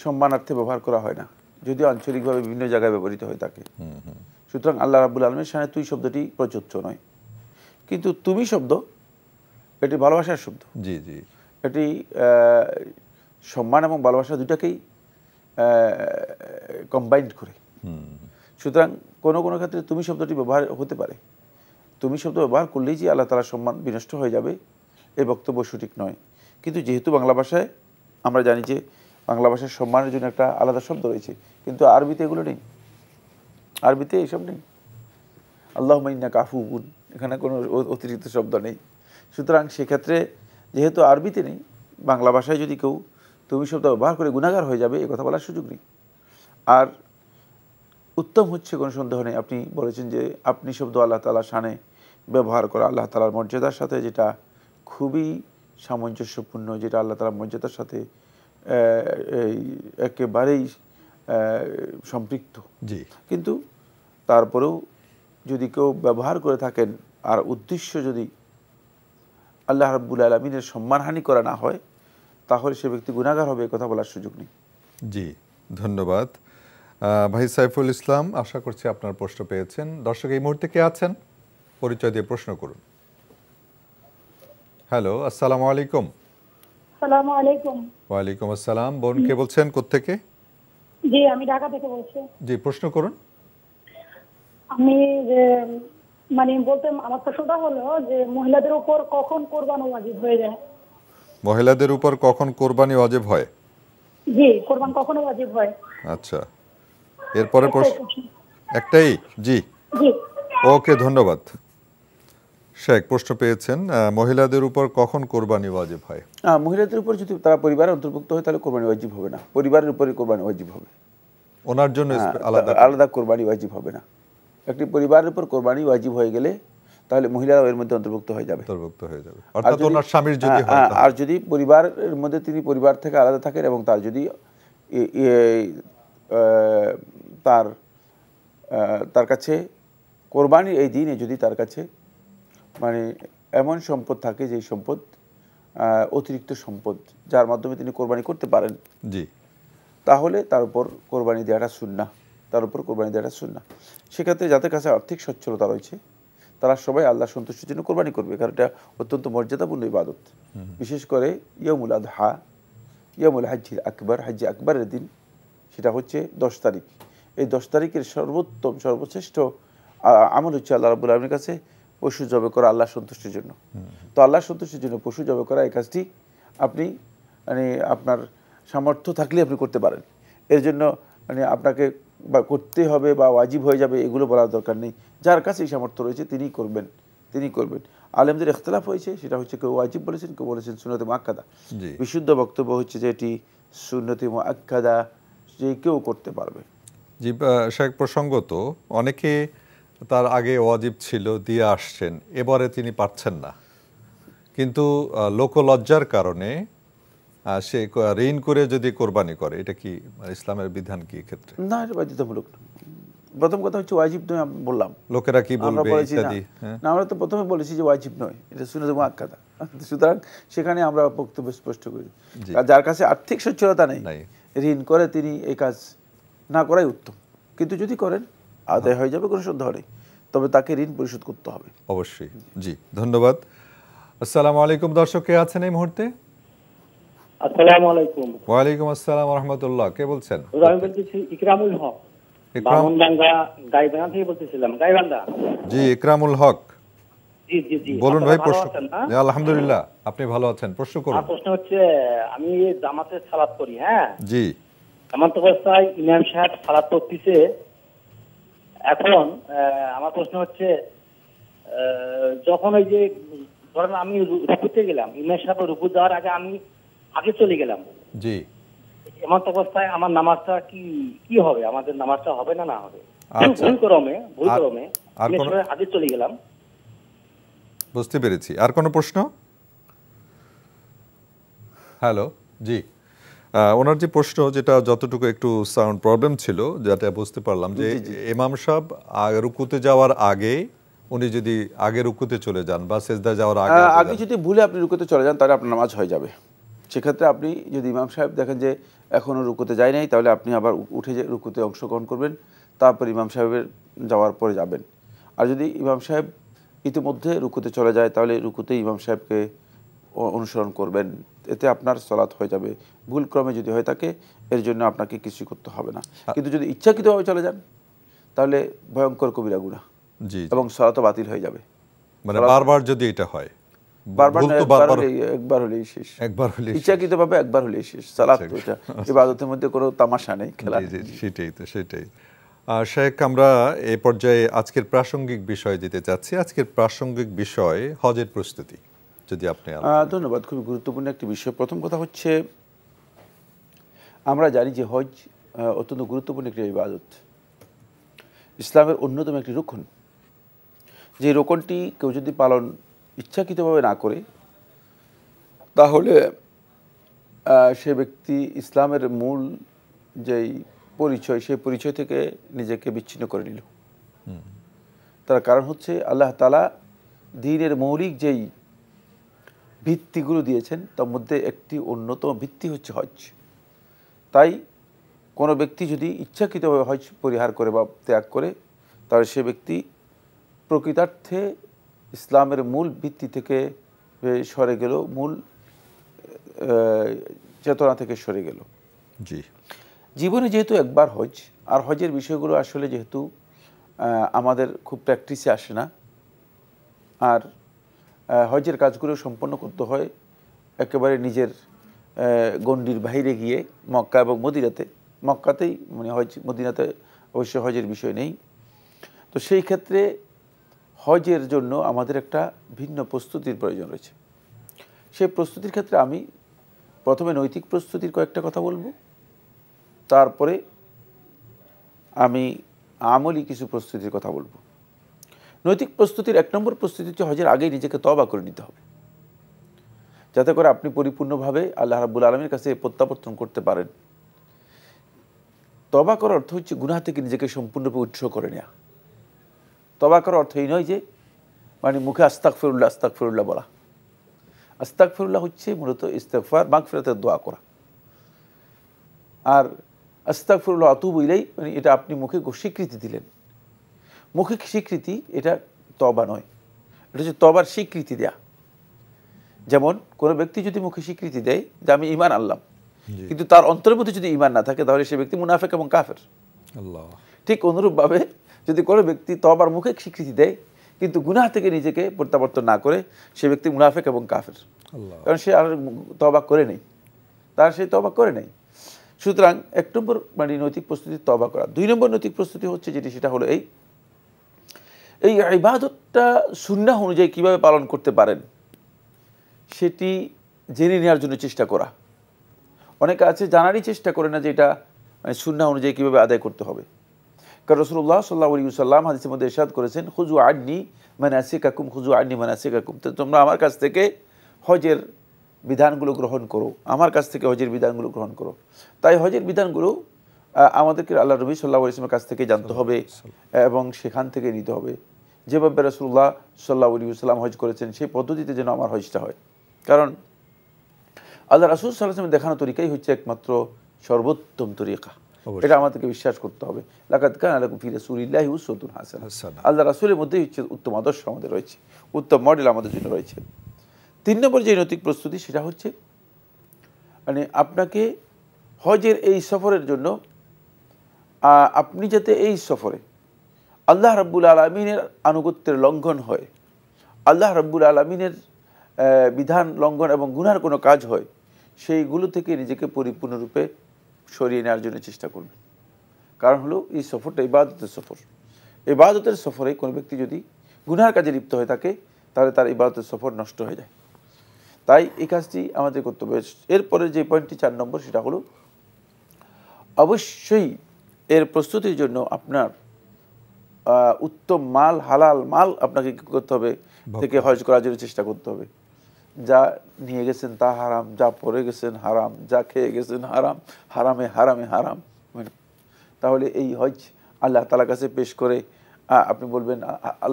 সম্মানার্থে ব্যবহার করা হয় না, যদিও আঞ্চলিকভাবে বিভিন্ন জায়গায় ব্যবহৃত হয়ে থাকে। সুতরাং আল্লাহ রাব্বুল আলামিনের শানে তুই শব্দটি প্রযোজ্য নয়। কিন্তু তুমি শব্দ, এটি ভালোবাসার শব্দ। জি জি, এটি সম্মান এবং ভালোবাসা দুটাকেই কম্বাইন্ড করে। সুতরাং কোনো কোনো ক্ষেত্রে তুমি শব্দটি ব্যবহার হতে পারে। তুমি শব্দ ব্যবহার করলেই যে আল্লাহ তাআলার সম্মান বিনষ্ট হয়ে যাবে, এই বক্তব্য সঠিক নয়। কিন্তু যেহেতু বাংলা ভাষায় আমরা জানি যে বাংলা ভাষার সম্মানের জন্য একটা আলাদা শব্দ রয়েছে, কিন্তু আরবিতে এগুলো নেই, আরবিতে এইসব নেই। আল্লাহুম্মা ইন্নাকা আফুউন, এখানে কোনো অতিরিক্ত শব্দ নেই। সুতরাং সেক্ষেত্রে যেহেতু আরবিতে নেই, বাংলা ভাষায় যদি কেউ তুমি শব্দ ব্যবহার করে গুনাহগার হয়ে যাবে, এ কথা বলার সুযোগ নেই। আর উত্তম হচ্ছে, কোনো সন্দেহ নেই, আপনি বলেছেন যে আপনি শব্দ আল্লাহ তাআলার শানে ব্যবহার করা, আল্লাহ তাআলার মর্যাদার সাথে যেটা খুবই সামঞ্জস্যপূর্ণ, যেটা আল্লাহ তাআলার মর্যাদার সাথে একেবারেই সম্পৃক্ত। জি, কিন্তু তারপরেও যদি কেউ ব্যবহার করে থাকেন আর উদ্দেশ্য যদি আল্লাহ রাব্বুল আলামিনের সম্মানহানি করা না হয়, তাহলে সে ব্যক্তি গুনাহগার হবে, কথা বলার সুযোগ নেই। জি, ধন্যবাদ ভাই সাইফুল ইসলাম, আশা করছি আপনার প্রশ্ন পেয়েছেন। দর্শক এই মুহূর্তে কে আছেন, পরিচয় দিয়ে প্রশ্ন করুন। হ্যালো, আসসালামু আলাইকুম। আসসালামু আলাইকুম। ওয়ালাইকুম আসসালাম। বোন কে বলছেন, কোত্থেকে? জি, আমি ঢাকা থেকে বলছি। জি, প্রশ্ন করুন। আমি যে মানে বলতে আমার প্রশ্নটা হলো যে মহিলাদের উপর কখন কোরবানি ওয়াজিব হয়ে যায়? মহিলাদের উপর কখন কোরবানি ওয়াজিব হয়? জি, কোরবান কখন ওয়াজিব হয়? আচ্ছা, এরপরে প্রশ্ন একটাই। জি জি, ওকে, ধন্যবাদ। শেখ প্রশ্ন পেয়েছেন, মহিলাদের উপর কখন কোরবানি ওয়াজিব হয়? মহিলাদের উপর যদি তারা পরিবারের অন্তর্ভুক্ত হয়, তাহলে কোরবানি ওয়াজিব হবে না, পরিবারের উপরে কোরবানি ওয়াজিব হবে। ওনার জন্য আলাদা কোরবানি ওয়াজিব হবে না। একটি পরিবারের উপর কোরবানি ওয়াজিব হয়ে গেলে তাহলে মহিলারাও এর মধ্যে অন্তর্ভুক্ত হয়ে যাবে। অর্থাৎ ওনার স্বামীর যদি হয়, আর যদি পরিবারের মধ্যে তিনি পরিবার থেকে আলাদা থাকেন এবং তার যদি তার কাছে কোরবানির এই দিনে যদি তার কাছে মানে এমন সম্পদ থাকে যে সম্পদ অতিরিক্ত সম্পদ যার মাধ্যমে তিনি কোরবানি করতে পারেন, তাহলে তার উপর কোরবানি দেওয়াটা সুন্নাহ, সেক্ষেত্রে যাদের কাছে আর্থিক সচ্ছলতা রয়েছে তারা সবাই আল্লাহ সন্তুষ্টির জন্য কোরবানি করবে, কারণ এটা অত্যন্ত মর্যাদাপূর্ণ ইবাদত। বিশেষ করে ইয়াউমুল আদহা, ইয়াউমুল হাজ্জিল আকবর, হাজ্জি আকবরের দিন, সেটা হচ্ছে 10 তারিখ। এই 10 তারিখের সর্বোত্তম সর্বশ্রেষ্ঠ আমল হচ্ছে আল্লাহ রাব্বুল আলামিনের কাছে পশু জবাই করা আল্লাহ সন্তুষ্টির জন্য। তো আল্লাহ সন্তুষ্টির জন্য পশু জবাই করা এই কাজটি আপনি মানে আপনার সামর্থ্য থাকলে আপনি করতে পারেন। এর জন্য মানে আপনাকে বা করতে হবে বা ওয়াজিব হয়ে যাবে এগুলো বলার দরকার নেই। যার কাছে এই সামর্থ্য রয়েছে তিনিই করবেন। আলেমদের ইখতিলাফ হয়েছে, সেটা হচ্ছে কেউ ওয়াজিব বলেছেন, কেউ বলেছেন সুন্নতে মুআক্কাদা। বিশুদ্ধ বক্তব্য হচ্ছে যে এটি সুন্নতে মুআক্কাদা, যে কেউ করতে পারবে। জি, শেখ প্রসঙ্গত অনেকে তার আগে ওয়াজিব ছিল দিয়ে আসছেন, এবারে তিনি পারছেন না, কিন্তু লোকলজ্জার কারণে সে ঋণ করে যদি কোরবানি করে, এটা কি ইসলামের বিধান কি ক্ষেত্রে? না, এটা বাধ্যতামূলক। প্রথম কথা হচ্ছে ওয়াজিব নয়, আমি বললাম। লোকেরা কি বলবে ইত্যাদি। না, আমরা তো প্রথমে বলেছি যে ওয়াজিব নয়, এটা সুন্নাত মুআক্কাদা। সুতরাং সেখানে আমরা বক্তব্য স্পষ্ট করি, যার কাছে আর্থিক সচ্ছলতা নেই, ঋণ করে তিনি এই কাজ না করাই উত্তম। কিন্তু যদি করেন আদায় হয়ে যাবে, কোনো সন্দেহ নেই, তবে তাকে ঋণ পরিশোধ করতে হবে অবশ্যই। জি, ধন্যবাদ। আসসালামু আলাইকুম। দর্শক কে আছেন এই মুহূর্তে? আসসালামু আলাইকুম। ওয়ালাইকুম আসসালাম ওয়া রাহমাতুল্লাহ। কে বলছেন? আমি বলতেছি ইকরামুল হক, বামনডাঙ্গা গাইবান্ধা থেকে বলতেছিলাম। গাইবান্ধা। জি, ইকরামুল হক। জি জি জি। বলুন ভাই, প্রশ্ন। আলহামদুলিল্লাহ, আপনি ভালো আছেন, প্রশ্ন করুন। আমার প্রশ্ন হচ্ছে, আমি জামাতে সালাত করি। হ্যাঁ জি। এমন অবস্থায় ইমাম সাহেব সালাত করতেছে, এখন আমার প্রশ্ন হচ্ছে, যখন ওই যে ধরেন আমি রুকুতে গেলাম, ইমাম সাহেব রুকু দেওয়ার আগে আমি আগে চলে গেলাম। জি। এমন অবস্থায় আমার নামাজটা কি হবে? আমাদের নামাজটা হবে না না হবে? ভুল ক্রমে আগে চলে গেলাম। বুঝতে পেরেছি। আর কোনো প্রশ্ন? হ্যালো। জি, ওনার যে প্রশ্ন, যেটা যতটুকু একটু সাউন্ড প্রবলেম ছিল, যেটা বুঝতে পারলাম, যে ইমাম সাহেব রুকুতে যাওয়ার আগে উনি যদি আগে রুকুতে চলে যান বা সিজদা যাওয়ার আগে যদি ভুলে আপনি রুকুতে চলে যান, তাহলে আপনার নামাজ হয়ে যাবে। সেক্ষেত্রে আপনি যদি ইমাম সাহেব দেখেন যে এখনও রুকুতে যায় নাই, তাহলে আপনি আবার উঠে যে রুকুতে অংশগ্রহণ করবেন, তারপর ইমাম সাহেবের যাওয়ার পরে যাবেন। আর যদি ইমাম সাহেব ইতিমধ্যে রুকুতে চলে যায়, তাহলে রুকুতে ইমাম সাহেবকে অনুসরণ করবেন, এতে আপনার সালাত হয়ে যাবে। ভুল ক্রমে যদি হয়ে থাকে, এর জন্য আপনাকে কিছু করতে হবে না। কিন্তু যদি ইচ্ছাকৃতভাবে চলে যান, তাহলে ভয়ঙ্কর কবিরা গুনাহ, এবং সালাতও বাতিল হয়ে যাবে। মানে বারবার যদি এটা হয়, একবার হলেই শেষ, ইচ্ছাকৃতভাবে একবার হলেই শেষ। সালাত ইবাদতের মধ্যে কোনো তামাশা নেই, খেলা। সেটাই। শেখ, আমরা এই পর্যায়ে আজকের প্রাসঙ্গিক বিষয়ে যেতে চাচ্ছি। আজকের প্রাসঙ্গিক বিষয় হজের প্রস্তুতি, যদি আপনি। ধন্যবাদ। খুবই গুরুত্বপূর্ণ একটি বিষয়। প্রথম কথা হচ্ছে, আমরা জানি যে হজ অত্যন্ত গুরুত্বপূর্ণ একটি ইবাদত, ইসলামের অন্যতম একটি রুকন। যে রুকনটি কেউ যদি পালন ইচ্ছাকৃতভাবে না করে, তাহলে সে ব্যক্তি ইসলামের মূল যেই পরিচয়, সেই পরিচয় থেকে নিজেকে বিচ্ছিন্ন করে নিল। তার কারণ হচ্ছে, আল্লাহ তাআলা দ্বীনের মৌলিক যেই ভিত্তিগুলো দিয়েছেন, তার মধ্যে একটি অন্যতম ভিত্তি হচ্ছে হজ। তাই কোনো ব্যক্তি যদি ইচ্ছাকৃতভাবে হজ পরিহার করে বা ত্যাগ করে, তাহলে সে ব্যক্তি প্রকৃতার্থে ইসলামের মূল ভিত্তি থেকে সরে গেল, মূল চেতনা থেকে সরে গেল। জি। জীবনে যেহেতু একবার হজ, আর হজের বিষয়গুলো আসলে যেহেতু আমাদের খুব প্র্যাকটিসে আসে না, আর হজের কাজগুলো সম্পন্ন করতে হয় একেবারে নিজের গণ্ডির বাইরে গিয়ে, মক্কা এবং মদিনাতে। মক্কাতেই মানে হজ, মদিনাতে অবশ্য হজের বিষয় নেই। তো সেই ক্ষেত্রে হজের জন্য আমাদের একটা ভিন্ন প্রস্তুতির প্রয়োজন রয়েছে। সেই প্রস্তুতির ক্ষেত্রে আমি প্রথমে নৈতিক প্রস্তুতির কয়েকটা কথা বলবো, তারপরে আমি আমলি কিছু প্রস্তুতির কথা বলবো। নৈতিক প্রস্তুতির 1 নম্বর প্রস্তুতি হচ্ছে হজের আগেই নিজেকে তওবা করে নিতে হবে, যাতে করে আপনি পরিপূর্ণভাবে আল্লাহ রাব্বুল আলামিনের কাছে প্রত্যাবর্তন করতে পারেন। তওবা করার অর্থ হচ্ছে গুনাহ থেকে নিজেকে সম্পূর্ণরূপে উৎসর্গ করে নেওয়া। তওবা করার অর্থ এই নয় যে মানে মুখে আস্তাগফিরুল্লাহ আস্তাগফিরুল্লাহ বলা। আস্তাগফিরুল্লাহ হচ্ছে মূলত ইস্তিগফার মাগফিরাতের দোয়া করা, আর আস্তাগফিরুল্লাহ আতুবু ইলাইহি মানে এটা আপনি মুখে স্বীকৃতি দিলেন। মৌখিক স্বীকৃতি এটা তওবা নয়, এটা হচ্ছে তওবার স্বীকৃতি দেয়া। যেমন কোনো ব্যক্তি যদি মুখে স্বীকৃতি দেয় যে আমি ঈমান আনলাম, কিন্তু তার অন্তরের মধ্যে যদি ঈমান না থাকে তাহলে সে ব্যক্তি মুনাফিক এবং কাফের। আল্লাহ। ঠিক অনুরূপভাবে যদি কোনো ব্যক্তি তওবার মুখে স্বীকৃতি দেয় কিন্তু গুনাহ থেকে নিজেকে প্রত্যাবর্তন না করে, সে ব্যক্তি মুনাফিক এবং কাফের, কারণ সে আর তওবা করে নেই, তার সেই তওবা করে নেই। সুতরাং 1 নম্বর মানে নৈতিক প্রস্তুতি তওবা করা। 2 নম্বর নৈতিক প্রস্তুতি হচ্ছে যেটি, সেটা হলো এই ইবাদতটা সুন্নাহ অনুযায়ী কীভাবে পালন করতে পারেন সেটি জেনে নেওয়ার জন্য চেষ্টা করা। অনেকে আছে জানারই চেষ্টা করে না যে এটা সুন্নাহ অনুযায়ী কীভাবে আদায় করতে হবে। কারণ রাসূলুল্লাহ সাল্লাল্লাহু আলাইহি ওয়াসাল্লাম হাদিসের মধ্যে ইরশাদ করেছেন, খুযু আন্নী মানাসিকাকুম খুযু আন্নী মানাসিকাকুম, তোমরা আমার কাছ থেকে হজের বিধানগুলো গ্রহণ করো, আমার কাছ থেকে হজের বিধানগুলো গ্রহণ করো। তাই হজের বিধানগুলো আমাদেরকে আল্লাহ নবী সাল্লাল্লাহু আলাইহি ওয়াসাল্লামের কাছ থেকে জানতে হবে এবং সেখান থেকে নিতে হবে। যেভাবে রাসূলুল্লাহ সাল্লাল্লাহু আলাইহি ওয়াসাল্লাম হজ করেছেন সেই পদ্ধতিতে যেন আমার হজটা হয়। কারণ আল্লাহ রাসূল সাল্লাল্লাহু আলাইহি ওয়াসাল্লাম দেখানো তরিকাই হচ্ছে একমাত্র সর্বোত্তম তরিকা, এটা আমাদেরকে বিশ্বাস করতে হবে। লাকাদ কানা লাকুম ফি রাসূলিল্লাহি উসওয়াতুন হাসানাহ, আল্লাহ রাসূলের মধ্যেই হচ্ছে উত্তম আদর্শ আমাদের রয়েছে, উত্তম মডেল আমাদের জন্য রয়েছে। 3 নম্বর যে নৈতিক প্রস্তুতি সেটা হচ্ছে মানে আপনাকে হজের এই সফরের জন্য আপনি যাতে এই সফরে আল্লাহ রাব্বুল আলামিনের আনুগত্যের লঙ্ঘন হয়, আল্লাহ রাব্বুল আলামিনের বিধান লঙ্ঘন এবং গুনার কোনো কাজ হয়, সেইগুলো থেকে নিজেকে পরিপূর্ণরূপে সরিয়ে নেওয়ার জন্য চেষ্টা করবেন। কারণ হলো এই সফরটা ইবাদতের সফর। ইবাদতের সফরে কোনো ব্যক্তি যদি গুনার কাজে লিপ্ত হয়ে থাকে তাহলে তার ইবাদতের সফর নষ্ট হয়ে যায়। তাই এই কাজটি আমাদের করতে হবে। এরপরে যে পয়েন্টটি 4 নম্বর সেটা হলো অবশ্যই এর প্রস্তুতির জন্য আপনার উত্তম মাল, হালাল মাল আপনাকে কী করতে হবে থেকে হজ করার জন্য চেষ্টা করতে হবে। যা নিয়ে গেছেন তা হারাম, যা পরে গেছেন হারাম, যা খেয়ে গেছেন হারাম, হারামে হারামে হারাম। তাহলে এই হজ আল্লাহ তাআলার কাছে পেশ করে আপনি বলবেন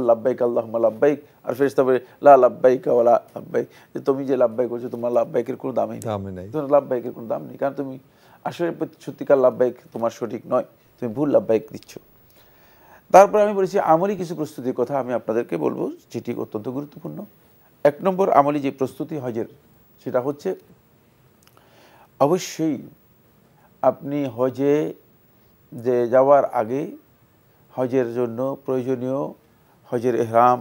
লাব্বাইক আল্লাহুম্মা লাব্বাইক, আর ফেরেশতা বলে লা লাব্বাইকা ওয়ালা লাব্বাইক, যে তুমি যে লাব্বাইক করছো তোমার লাব্বাইকের কোনো দামই নেই, তোমার লাব্বাইকের কোনো দাম নেই, কারণ তুমি আসলে সত্যিকার লাব্বাইক তোমার সঠিক নয়, তুমি ভুল লাব্বাইক দিচ্ছ। তারপর আমি বলেছি আমলি কিছু প্রস্তুতির কথা আমি আপনাদেরকে বলবো, যেটি অত্যন্ত গুরুত্বপূর্ণ। 1 নম্বর আমলি যে প্রস্তুতি হজের সেটা হচ্ছে অবশ্যই আপনি হজে যে যাওয়ার আগে হজের জন্য প্রয়োজনীয় হজের ইহরাম,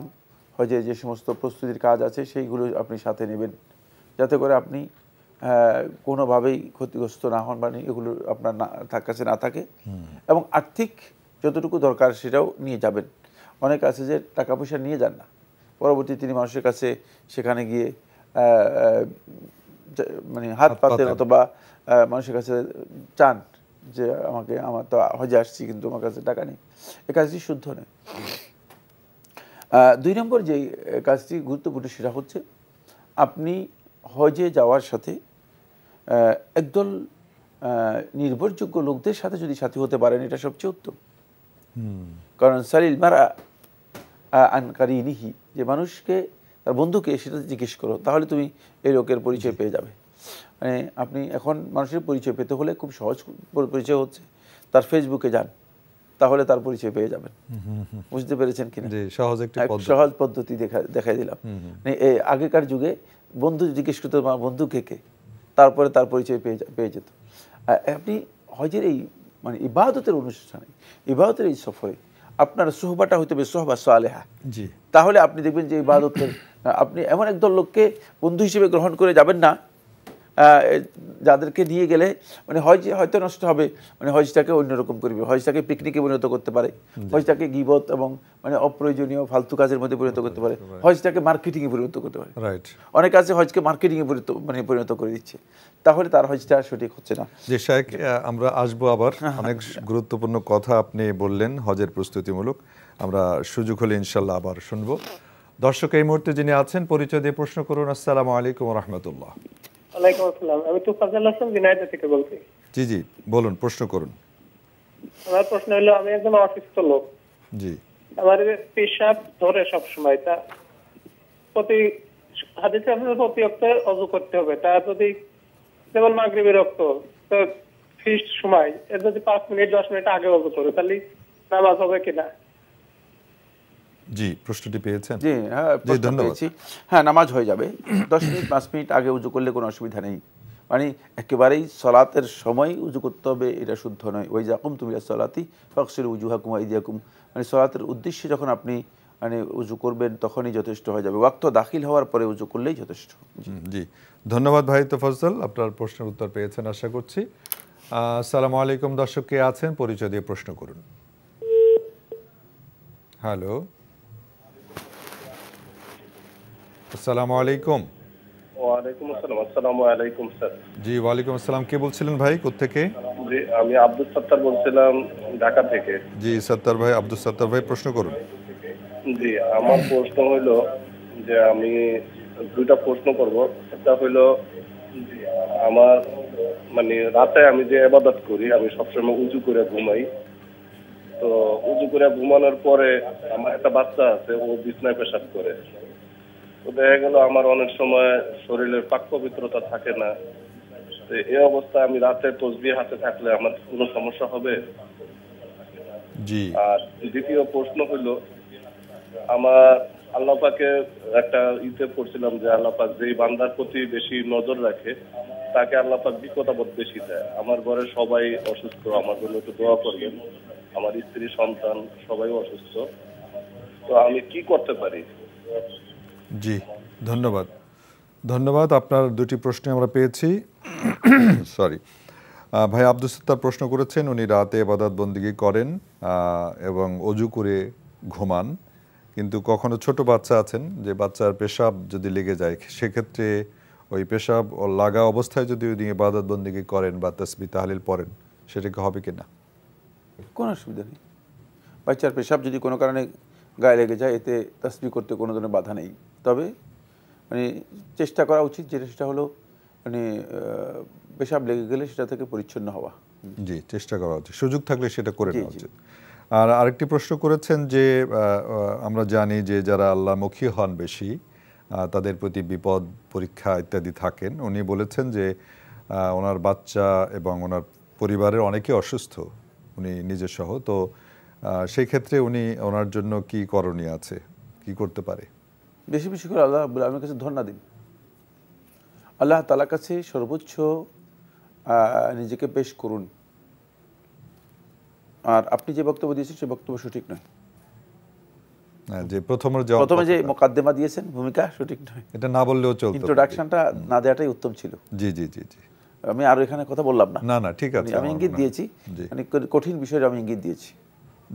হজের যে সমস্ত প্রস্তুতির কাজ আছে সেইগুলো আপনি সাথে নেবেন, যাতে করে আপনি কোনোভাবেই ক্ষতিগ্রস্ত না হন, মানে এগুলো আপনার কাছে না থাকে। এবং আর্থিক যতটুকু দরকার সেটাও নিয়ে যাবেন। অনেক আছে যে টাকা পয়সা নিয়ে যান না, পরবর্তী তিনি মানুষের কাছে সেখানে গিয়ে মানে হাত পাতেন অথবা মানুষের কাছে চান যে আমার তো হজে আসছি কিন্তু আমার কাছে টাকা নেই। এই কাজটি শুদ্ধ নয়। 2 নম্বর যে কাজটি গুরুত্বপূর্ণ সেটা হচ্ছে আপনি হজে যাওয়ার সাথে একদল নির্ভরযোগ্য লোকদের সাথে যদি সাথী হতে পারেন এটা সবচেয়ে উত্তম। কারণ সালিল মারা আন কারিনিহি, যে মানুষকে তার বন্ধুকে সেটা জিজ্ঞেস করো, তাহলে তুমি এই লোকের পরিচয় পেয়ে যাবে। মানে আপনি এখন মানুষের পরিচয় পেতে হলে খুব সহজ পরিচয় হচ্ছে তার ফেসবুকে যান, তাহলে তার পরিচয় পেয়ে যাবেন। বুঝতে পেরেছেন কিনা? সহজ পদ্ধতি দেখাই দিলাম। এই আগেকার যুগে বন্ধু জিজ্ঞেস করতে বন্ধু কে, তারপরে তার পরিচয় পেয়ে যেত। আপনি হজের এই মানে ইবাদতের অনুষ্ঠানে, ইবাদতের এই সফরে আপনার সোহবাটা হইতে হবে সোহবা সালেহা। তাহলে আপনি দেখবেন যে ইবাদতের আপনি এমন একদল লোককে বন্ধু হিসেবে গ্রহণ করে যাবেন না, যাদেরকে নিয়ে গেলে মানে হজ হয়তো নষ্ট হবে, মানে হজটাকে অন্যরকম করবে, হজটাকে পিকনিকে পরিণত করতে পারে, হজটাকে গীবত এবং মানে অপ্রয়োজনীয় ফালতু কাজের মধ্যে পরিণত করতে পারে, হজটাকে মার্কেটিংয়ে পরিণত করতে পারে। রাইট। অনেক আছে হজকে মার্কেটিংয়ে পরিণত করে দিচ্ছে, তাহলে তার হজটা সঠিক হচ্ছে না। যে শাইখ, আমরা আসবো আবার, অনেক গুরুত্বপূর্ণ কথা আপনি বললেন হজের প্রস্তুতিমূলক, আমরা সুযোগ হলে ইনশাল্লাহ আবার শুনবো। দর্শক এই মুহূর্তে যিনি আছেন পরিচয় দিয়ে প্রশ্ন করুন। আসসালামু আলাইকুম ওয়া রাহমাতুল্লাহ। ওয়ালাইকুম আসসালাম, আমি তোফাজ্জল হাসান ঝিনাইদহ থেকে বলছি। জি জি বলুন, প্রশ্ন করুন। আমার প্রশ্ন হলো, আমি একজন অসুস্থ লোক, জি, আমার পেশাব ধরে সব সময়, তা প্রতি হাদিসে আছে প্রতি ওয়াক্তে ওযু করতে হবে, তা যদি যেমন মাগরিবের ওয়াক্ত তো ফিক্সড সময় এর যদি 5 মিনিট 10 মিনিট আগে ওযু করে তাহলে নামাজ হবে কিনা? জি, প্রশ্নটি পেয়েছেন? জি হ্যাঁ, ধন্যবাদ। হ্যাঁ, নামাজ হয়ে যাবে 10 মিনিট 5 মিনিট আগে উজু করলে কোনো অসুবিধা নেই। মানে একেবারেই সলাতের সময় উজু করতে হবে এটা শুদ্ধ নয়। ওই যাকুম তুমি সলাতি ফাগসিলু উজুহাকুম ওয়া আইদিয়াকুম, মানে সলাতের উদ্দেশ্যে যখন আপনি মানে উজু করবেন তখনই যথেষ্ট হয়ে যাবে, ওয়াক্ত দাখিল হওয়ার পরে উজু করলেই যথেষ্ট। জি, ধন্যবাদ ভাই তোফাজ্জল, আপনার প্রশ্নের উত্তর পেয়েছেন আশা করছি। আসসালামু আলাইকুম, দর্শক কে আছেন পরিচয় দিয়ে প্রশ্ন করুন। হ্যালো, আসসালামু আলাইকুম। ওয়ালাইকুম আসসালাম। আসসালামু আলাইকুম স্যার। জি ওয়ালাইকুম আসসালাম, কে বলছিলেন ভাই, কোত্থেকে? জি, আমি আব্দুল সত্তার বলছিলাম ঢাকা থেকে। জি সত্তার ভাই, আব্দুল সত্তার ভাই প্রশ্ন করুন। জি, আমার প্রশ্ন হলো যে আমি দুইটা প্রশ্ন করব। একটা হলো আমার মানে রাতে আমি যে ইবাদত করি আমি সবসময় উজু করে ঘুমাই, তো উজু করে ঘুমানোর পরে আমার একটা বাচ্চা আছে, ও বিছনায় পেশাব করে, তো দেখা গেল আমার অনেক সময় শরীরের পাক পবিত্রতা থাকে না, তো এই অবস্থায় আমি রাতে তাসবিহ হাতে থাকলে আমার কোনো সমস্যা হবে? জি। আর দ্বিতীয় প্রশ্ন হলো, আমার আল্লাহ পাকে একটা ইতে পড়ছিলাম যে আল্লাহ পাক যেই বান্দার প্রতি বেশি নজর রাখে তাকে আল্লাহ পাক বিপদাপদ বেশি দেয়। আমার ঘরে সবাই অসুস্থ, আমার জন্য একটু দোয়া করবেন, আমার স্ত্রী সন্তান সবাই অসুস্থ, তো আমি কি করতে পারি? জি ধন্যবাদ, ধন্যবাদ। আপনার দুটি প্রশ্ন আমরা পেয়েছি। সরি, ভাই আব্দুল সত্তার প্রশ্ন করেছেন, উনি রাতে ইবাদত বন্দেগী করেন এবং অজু করে ঘুমান, কিন্তু কখনো ছোট বাচ্চা আছেন যে বাচ্চার পেশাব যদি লেগে যায় সেক্ষেত্রে ওই পেশাব লাগা অবস্থায় যদি উনি ইবাদত বন্দেগী করেন বা তাসবিহ তাহলিল পড়েন সেটা কি হবে কিনা? কোনো অসুবিধা নেই। বাচ্চার পেশাব যদি কোনো কারণে গায়ে লেগে যায় এতে তাসবিহ করতে কোনো ধরনের বাধা নেই, তবে মানে চেষ্টা করা উচিত যেটা সেটা হলো মানে পেশাব লেগে গেলে সেটা থেকে পরিচ্ছন্ন হওয়া। জি, চেষ্টা করা উচিত, সুযোগ থাকলে সেটা করে নেওয়া উচিত। আর আরেকটি প্রশ্ন করেছেন যে আমরা জানি যে যারা আল্লাহমুখী হন বেশি তাদের প্রতি বিপদ পরীক্ষা ইত্যাদি থাকেন। উনি বলেছেন যে ওনার বাচ্চা এবং ওনার পরিবারের অনেকে অসুস্থ, উনি নিজে সহ, তো সেই ক্ষেত্রে উনি ওনার জন্য কি করণীয় আছে, কি করতে পারে? বেশি বেশি করে আল্লাহ রাব্বুল আলামিনের কাছে ধন্যবাদ দিন, আল্লাহ তাআলার কাছে সর্বোচ্চ নিজেকে পেশ করুন। আর আপনি যে বক্তব্য দিয়েছেন সেই বক্তব্য সঠিক নয়, যে প্রথমে যে মুকাদ্দিমা দিয়েছেন ভূমিকা সঠিক নয়, এটা না বললেও চলতো, ইন্ট্রোডাকশনটা না দেওয়াটাই উত্তম ছিল। জি জি জি জি, আমি আর এখানে কথা বললাম না। না না ঠিক আছে, আমি ইঙ্গিত দিয়েছি, মানে কঠিন বিষয়টা আমি ইঙ্গিত দিয়েছি।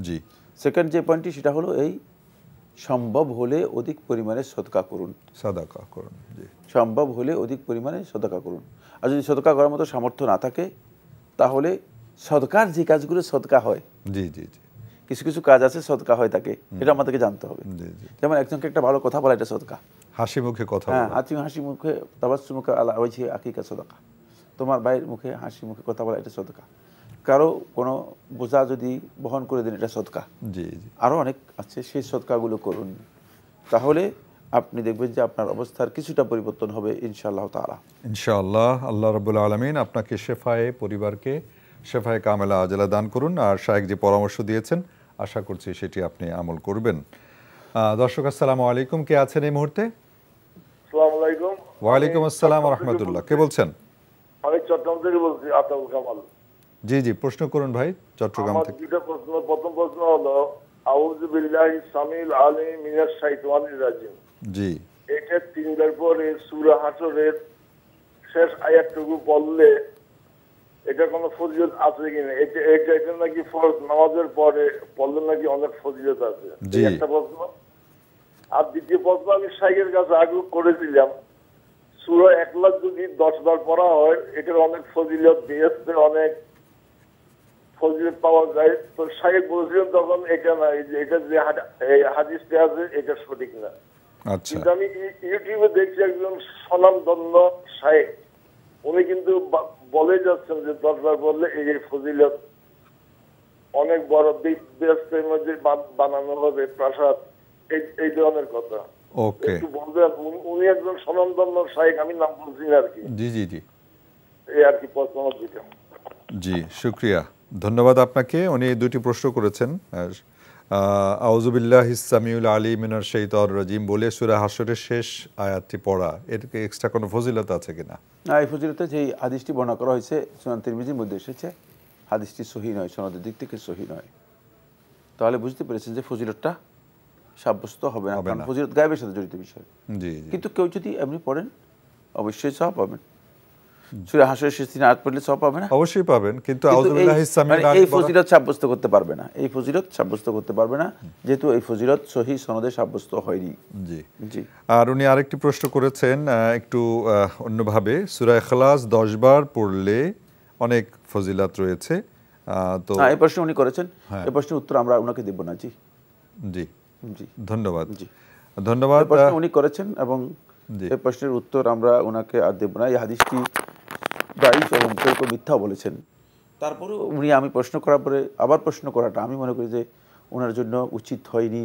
জি। সেকেন্ড যে পয়েন্টটি সেটা হলো এই সম্ভব হলে অধিক পরিমাণে সদকা করুন, সাদাকা করুন। জি, সম্ভব হলে অধিক পরিমাণে সদকা করুন। আর যদি সদকা করার মতো সামর্থ্য না থাকে তাহলে সদকার যে কাজগুলো সদকা হয়, জি জি জি, কিছু কিছু কাজ আছে সদকা হয় থাকে, এটা আমাদেরকে জানতে হবে। যেমন একজনকে একটা ভালো কথা বলা, এটা সদকা। হাসি মুখে কথা বলা, হ্যাঁ, হাসি মুখে তাবাসসুমুকা আলা ওয়াজহি আকিকা সদকা, তোমার ভাইয়ের মুখে হাসি মুখে কথা বলা এটা সদকা। কারো কোনো বোঝা যদি বহন করে দেন এটা সদকা। জি জি, আরও অনেক আছে, সেই সদকাগুলো করুন, তাহলে আপনি দেখবেন যে আপনার অবস্থার কিছুটা পরিবর্তন হবে ইনশাআল্লাহ তাআলা। ইনশাআল্লাহ। আল্লাহ রাব্বুল আলামিন আপনাকে শেফায়ে, পরিবারকে শেফায়ে কামেলা আজলা দান করুন। আর শায়েখ যে পরামর্শ দিয়েছেন আশা করছি সেটি আপনি আমল করবেন। দর্শক আসসালামু আলাইকুম, কে আছেন এই মুহূর্তে? আসসালামু আলাইকুম। ওয়ালাইকুম আসসালাম ওয়া রাহমাতুল্লাহ, কে বলছেন? আমি চট্টগ্রাম থেকে বলছি, আতাউল কামাল। জি জি, প্রশ্ন করুন ভাই চট্টগ্রাম থেকে। আমার দুটো প্রশ্ন। প্রথম প্রশ্ন হলো আউযু বিল্লাহি সামিল আলিম মিনাশ শাইতানির রাজিম। জি, এটা 3 বার পরে সূরা হাসরের শেষ আয়াতটুকু পড়লে এটা কোনো ফজিলত আছে কিনা, এটা নাকি ফরজ নামাজের পরে পড়লে নাকি অনেক ফজিলত আছে, একটা প্রশ্ন। আর দ্বিতীয় প্রশ্ন, আমি শাইখের কাছে আগ্রহ করেছিলাম সূরা ইখলাস যদি 10 বার পড়া হয় এটার অনেক ফজিলত দিয়েছে, অনেক ফজিলত পাওয়া যায়। তো শাইখ বলছিলেন তখন এটা না, এটা যে হাদিসটা আছে এটা সঠিক না। কিন্তু আমি ইউটিউবে দেখছি একজন স্বনামধন্য শাইখ, উনি কিন্তু বলে যাচ্ছেন যে 10 বার বললে এই ফজিলত অনেক বড় বেহেশতের মধ্যে বানানো হবে প্রাসাদ, এই ধরনের কথা। ওকে, একটু বলবেন? উনি একজন স্বনামধন্য শাইখ, আমি নাম বলছি না আর কি। জি জি জি, এই আর কি প্রশ্ন দিতাম। জি, শুকরিয়া, ধন্যবাদ আপনাকে। উনি দুটি প্রশ্ন করেছেন। আউযু বিল্লাহিস সামিউল আলিম মিনাশ শাইতানির রাজিম বলে সূরা হাশরের শেষ আয়াতটি পড়া, এর এক্সট্রা কোনো ফজিলত আছে কিনা? না, এই ফজিলতে যে হাদিসটি বর্ণনা করা হয়েছে সুনান তিরমিজির মধ্যে এসেছে, হাদিসটি সহিহ নয়, সনদের দিক থেকে সহিহ নয়। তাহলে বুঝতে পেরেছেন যে ফজিলতটা সাব্যস্ত হবে না, কারণ ফজিলত গায়েবের সাথে জড়িত বিষয়। জি, কিন্তু কেউ যদি এমনি পড়েন অবশ্যই সওয়াব পাবেন। সূরা হাশরের শেষ 3 আয়াত পড়লে সওয়াব পাবে না? অবশ্যই পাবেন, কিন্তু আউযু বিল্লাহিস সামিউল আলিম এই ফজিলত সাব্যস্ত করতে পারবে না, এই ফজিলত সাব্যস্ত করতে পারবে না, যেহেতু এই ফজিলত সহিহ সনদে সাব্যস্ত হয়নি। জি জি। আর উনি আরেকটি প্রশ্ন করেছেন একটু অন্যভাবে, সূরা ইখলাস 10 বার পড়লে অনেক ফজিলত রয়েছে। তো এই প্রশ্ন উনি করেছেন, এই প্রশ্নের উত্তর আমরা ওনাকে দেব না। জি জি জি, ধন্যবাদ। জি ধন্যবাদ। প্রশ্ন উনি করেছেন এবং এই প্রশ্নের উত্তর আমরা ওনাকে আর দেব না। এই হাদিসটি দাঈফ এবং কেউ কেউ মিথ্যাও বলেছেন। তারপরে উনি আমি প্রশ্ন করার পরে আবার প্রশ্ন করাটা আমি মনে করি যে ওনার জন্য উচিত হয়নি,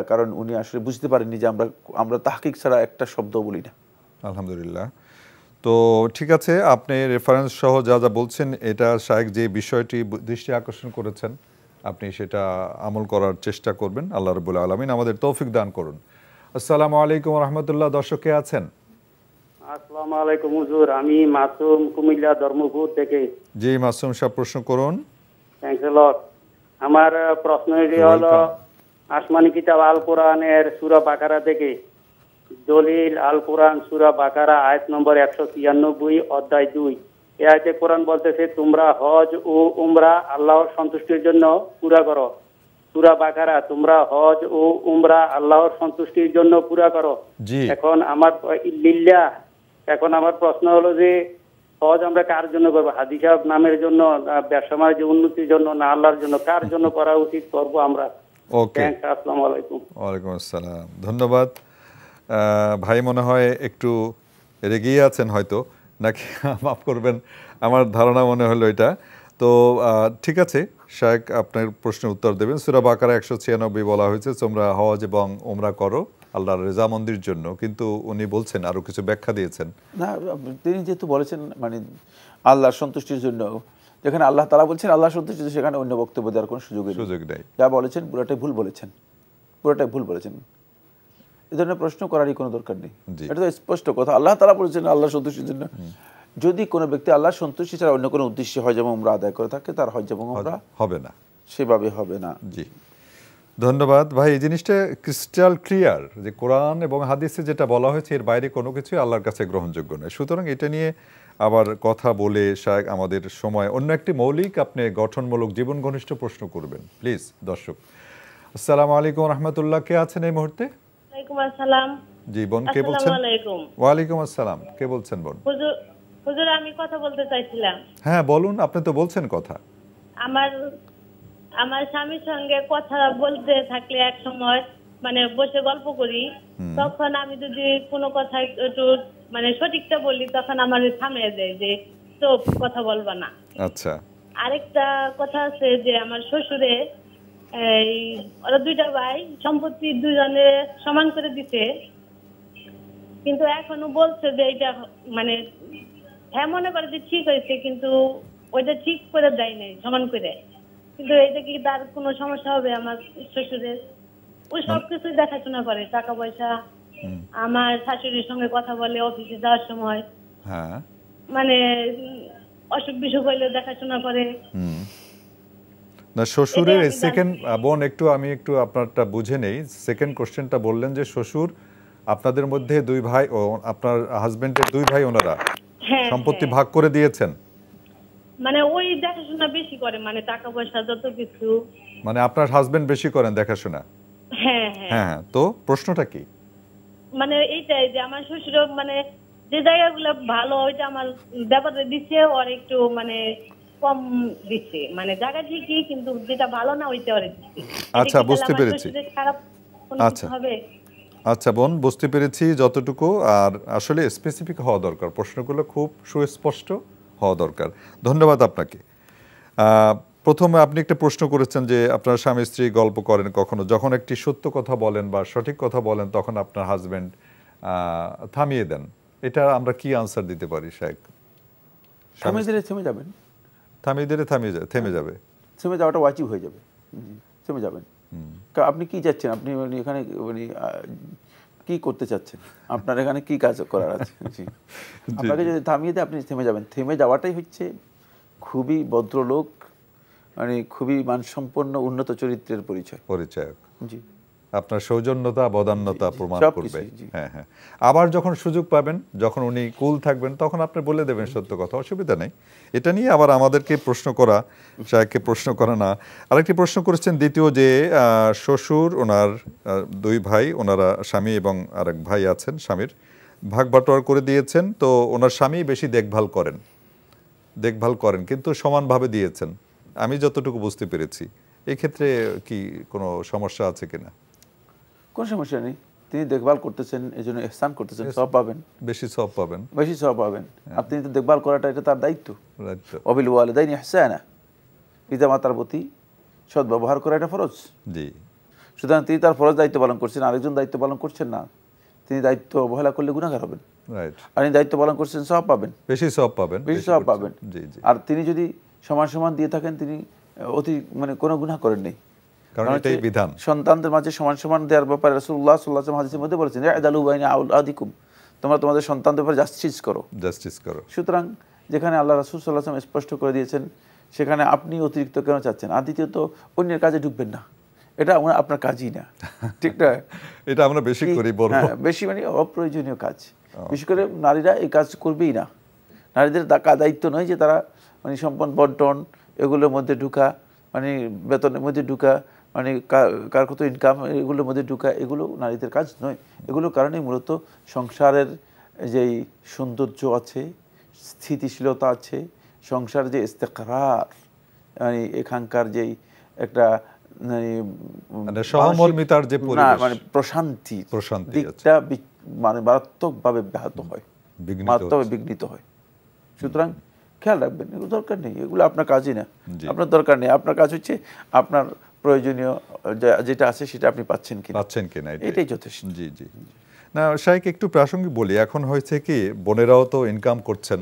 কারণ উনি আসলে বুঝতে পারেননি যে আমরা তাহকিক ছাড়া একটা শব্দ বলি না। আলহামদুলিল্লাহ। তো ঠিক আছে, আপনি রেফারেন্স সহ যা যা বলছেন, এটা শাইখ যে বিষয়টি দৃষ্টি আকর্ষণ করেছেন আপনি সেটা আমল করার চেষ্টা করবেন। আল্লাহ রাব্বুল আলামিন আমাদের তৌফিক দান করুন। আসসালামু আলাইকুম ওয়া রাহমাতুল্লাহ। দর্শক কে আছেন? আসসালামু আলাইকুম হুজুর, আমি মাসুম কুমিল্লা ধর্মপুর থেকে। জি মাসুম সাহেব, প্রশ্ন করুন। থ্যাঙ্কস এ লট। আমার প্রশ্নটি হলো আসমানি কিতাব আল কোরআনের সূরা বাকারা থেকে দলিল আল কোরআন সূরা বাকারা আয়াত নম্বর 193 অধ্যায় 2। এই আয়াতে কোরআন বলতেছে তোমরা হজ ও উমরা আল্লাহর সন্তুষ্টির জন্য পুরা করো। সূরা বাকারা তোমরা হজ ও উমরা আল্লাহর সন্তুষ্টির জন্য পুরা করো। এখন আমার প্রশ্ন হলো যে হজ আমরা কার জন্য করবো? হাজী সাহেব নামের জন্য, ব্যবসা বাণিজ্য উন্নতির জন্য, না আল্লাহর জন্য? কার জন্য করা উচিত করবো আমরা? ওকে, আসসালামু আলাইকুম। ওয়ালাইকুম আসসালাম, ধন্যবাদ। ভাই মনে হয় একটু রেগেই আছেন হয়তো, নাকি মাফ করবেন, আমার ধারণা মনে হলো এটা। তো ঠিক আছে, শাইখ আপনার প্রশ্নের উত্তর দেবেন। সূরা বাকারা 196 বলা হয়েছে তোমরা হজ এবং উমরা করো আল্লাহর রেজামন্দির জন্য, কিন্তু উনি বলছেন আরো কিছু ব্যাখ্যা দিয়েছেন। না, তিনি যেহেতু বলেছেন মানে আল্লাহর সন্তুষ্টির জন্য, যেখানে আল্লাহ তাআলা বলছেন আল্লাহর সন্তুষ্টি, সেখানে অন্য বক্তব্য দেওয়ার কোনো সুযোগ নেই। যা বলেছেন পুরোটাই ভুল বলেছেন, পুরোটাই ভুল বলেছেন। এই ধরনের প্রশ্ন করারই কোনো দরকার নেই, এটা তো স্পষ্ট কথা। আল্লাহ তাআলা বলেছেন আল্লাহর সন্তুষ্টির জন্য। যদি কোনো ব্যক্তি আল্লাহর সন্তুষ্টি ছাড়া অন্য কোনো উদ্দেশ্যে হজ এবং উমরা আদায় করে থাকে, তার হজ এবং উমরা হবে না, সেভাবে হবে না। জি, ধন্যবাদ ভাই। এই জিনিসটা ক্রিস্টাল ক্লিয়ার যে কোরআন এবং হাদিসে যেটা বলা হয়েছে এর বাইরে কোনো কিছুই আল্লাহর কাছে গ্রহণযোগ্য নয়। সুতরাং এটা নিয়ে আবার কথা বলে শায়খ আমাদের সময় অন্য একটি মৌলিক আপনি গঠনমূলক জীবন ঘনিষ্ঠ প্রশ্ন করবেন প্লিজ। দর্শক আসসালামু আলাইকুম রাহমাতুল্লাহ, কে আছেন এই মুহূর্তে? ওয়ালাইকুম আসসালাম। জি বোন, কে বলছেন? আসসালামু আলাইকুম। ওয়ালাইকুম আসসালাম, কে বলছেন বোন? হুজুর আমি কথা বলতে চাইছিলাম। হ্যাঁ বলুন, আপনি তো বলছেন কথা। আমার স্বামীর সঙ্গে কথা বলতে থাকলে এক সময় মানে বসে গল্প করি, তখন আমি যদি কোনো কথা একটু মানে সঠিকটা বলি তখন আমার থামিয়ে দেয় যে তো কথা বলবা না। আচ্ছা, আরেকটা কথা আছে যে আমার শ্বশুরে ওরা দুইটা ভাই সম্পত্তি দুজনে সমান করে দিতে, কিন্তু এখনো বলছে যে এটা মানে হ্যাঁ মনে করে যে ঠিক হয়েছে, কিন্তু ওইটা ঠিক করে দেয় নাই সমান করে। কিন্তু এটা কি তার কোনো সমস্যা হবে আমার শ্বশুরের? ওই সবকিছু দেখাশোনা করে, টাকা পয়সা, আমার শাশুড়ির সঙ্গে কথা বলে অফিসে যাওয়ার সময়, মানে অসুখ বিসুখ হইলে দেখাশোনা করে। না শ্বশুরের সেকেন্ড বোন আমি একটু আপনারটা বুঝে নেই। সেকেন্ড কোশ্চেনটা বললেন যে শ্বশুর আপনাদের মধ্যে দুই ভাই ও আপনার হাজবেন্ডের দুই ভাই, ওনারা হ্যাঁ, সম্পত্তি হ্যাঁ। ভাগ করে দিয়েছেন? মানে ওই দেখাশোনা বেশি করে, মানে টাকা পয়সা যত কিছু। মানে আপনার হাজবেন্ড বেশি করেন দেখাশোনা? হ্যাঁ, হ্যাঁ। হ্যাঁ, তো প্রশ্নটা কি? মানে এইটাই যে আমার শ্বশুর মানে যে জায়গাগুলো ভালো ওইটা আমার ব্যাপারে দিচ্ছে, ওর একটু মানে কম দিচ্ছে, মানে জায়গা ঠিকই কিন্তু যেটা ভালো না ওইটা ওরে দিচ্ছে। আচ্ছা, বুঝতে পেরেছি। খারাপ কোনো আচ্ছা কিছু হবে? আচ্ছা বোন, বুঝতে পেরেছি যতটুকু। আর আসলে স্পেসিফিক হওয়া দরকার, প্রশ্নগুলো খুব সুস্পষ্ট হওয়া দরকার। ধন্যবাদ আপনাকে। প্রথমে আপনি একটা প্রশ্ন করেছেন যে আপনার স্বামী স্ত্রী গল্প করেন কখনো, যখন একটি সত্য কথা বলেন বা সঠিক কথা বলেন তখন আপনার হাজবেন্ড থামিয়ে দেন। এটা আমরা কি আনসার দিতে পারি শায়েখ? থামিয়ে দিলে থেমে যাবেন। থামিয়ে দিলে থেমে যাবে, থেমে যাওয়াটা ওয়াজিব হয়ে যাবে। থেমে যাবেন। কারণ আপনি কি চাচ্ছেন, আপনি মানে এখানে মানে কি করতে চাচ্ছেন, আপনার এখানে কি কাজ করার আছে? আপনাকে যদি থামিয়ে দেয় আপনি থেমে যাবেন। থেমে যাওয়াটাই হচ্ছে খুবই ভদ্রলোক, মানে খুবই মানসম্পন্ন উন্নত চরিত্রের পরিচয়। জি, আপনার সৌজন্যতা বদান্যতা প্রমাণ করবে। হ্যাঁ হ্যাঁ। আবার যখন সুযোগ পাবেন, যখন উনি কুল থাকবেন, তখন আপনি বলে দেবেন সত্য কথা, অসুবিধা নেই। এটা নিয়ে আবার আমাদেরকে প্রশ্ন করা, শায়েখকে প্রশ্ন করা না। আরেকটি প্রশ্ন করেছেন দ্বিতীয়, যে শ্বশুর ওনার দুই ভাই, ওনারা স্বামী এবং আরেক ভাই আছেন, স্বামীর ভাগ বাটোয়ার করে দিয়েছেন, তো ওনার স্বামী বেশি দেখভাল করেন কিন্তু সমানভাবে দিয়েছেন, আমি যতটুকু বুঝতে পেরেছি। এক্ষেত্রে কি কোনো সমস্যা আছে কিনা? কোনো সমস্যা নেই, তিনি দেখভাল করতেছেন, এই জন্য ইহসান করতেছেন, সওয়াব পাবেন, বেশি সওয়াব পাবেন, বেশি সওয়াব পাবেন। আপনি তো দেখভাল করাটা এটা তার দায়িত্ব। ওয়াবিল ওয়ালিদাইনি ইহসানা, পিতা মাতার প্রতি সৎ ব্যবহার করা এটা ফরজ। জি। সুতরাং তিনি তার ফরজ দায়িত্ব পালন করছেন, আরেকজন দায়িত্ব পালন করছেন না, তিনি দায়িত্ব অবহেলা করলে গুনাহগার হবেন। আর দায়িত্ব পালন করছেন, সওয়াব পাবেন, বেশি সওয়াব পাবেন, বেশি সওয়াব পাবেন। আর তিনি যদি সমান সমান দিয়ে থাকেন, তিনি অতি মানে কোনো গুনাহ করেন নেই, কারণ এটাই বিধান। সন্তানদের মাঝে সমান সমান দেওয়ার ব্যাপারে রাসূলুল্লাহ সাল্লাল্লাহু আলাইহি ওয়াসাল্লাম হাদিসের মধ্যে বলেছেন, ইআদালু বাইনা আওলাদিকুম, তোমরা তোমাদের সন্তানদের উপর জাস্টিস করো। সুতরাং যেখানে আল্লাহ রাসূল সাল্লাল্লাহু আলাইহি ওয়াসাল্লাম স্পষ্ট করে দিয়েছেন, সেখানে আপনি অতিরিক্ত কেন চাচ্ছেন? আর দ্বিতীয়ত অন্যের কাজে ঢুকবেন না, এটা আপনার কাজই না, ঠিক না? এটা আমরা বেশি করি, হ্যাঁ, বেশি মানে অপ্রয়োজনীয় কাজ। বিশেষ করে নারীরা এই কাজ করবেই না। নারীদের দায়িত্ব নয় যে তারা মানে সম্পদ বন্টন এগুলোর মধ্যে ঢুকা, মানে বেতনের মধ্যে ঢুকা, মানে কার কত ইনকাম এগুলোর মধ্যে ঢুকা, এগুলো নারীদের কাজ নয়। এগুলোর কারণে মূলত সংসারের যেই সৌন্দর্য আছে, স্থিতিশীলতা আছে, সংসার যে ইস্তেকরার, মানে এখানকার যেই একটা সহমর্মিতার যে পরিবেশ, মানে প্রশান্তি দিকটা মানে মারাত্মকভাবে ব্যাহত হয়, মারাত্মকভাবে বিঘ্নিত হয়। সুতরাং খেয়াল রাখবেন, এগুলো দরকার নেই, এগুলো আপনার কাজই না, আপনার দরকার নেই। আপনার কাজ হচ্ছে আপনার প্রয়োজনীয় যেটা আছে সেটা আপনি পাচ্ছেন কিনা, এটাই যথেষ্ট। জি জি। না শায়েখ, একটু প্রাসঙ্গিক বলি, এখন হয়েছে কি, বোনেরাও তো ইনকাম করছেন,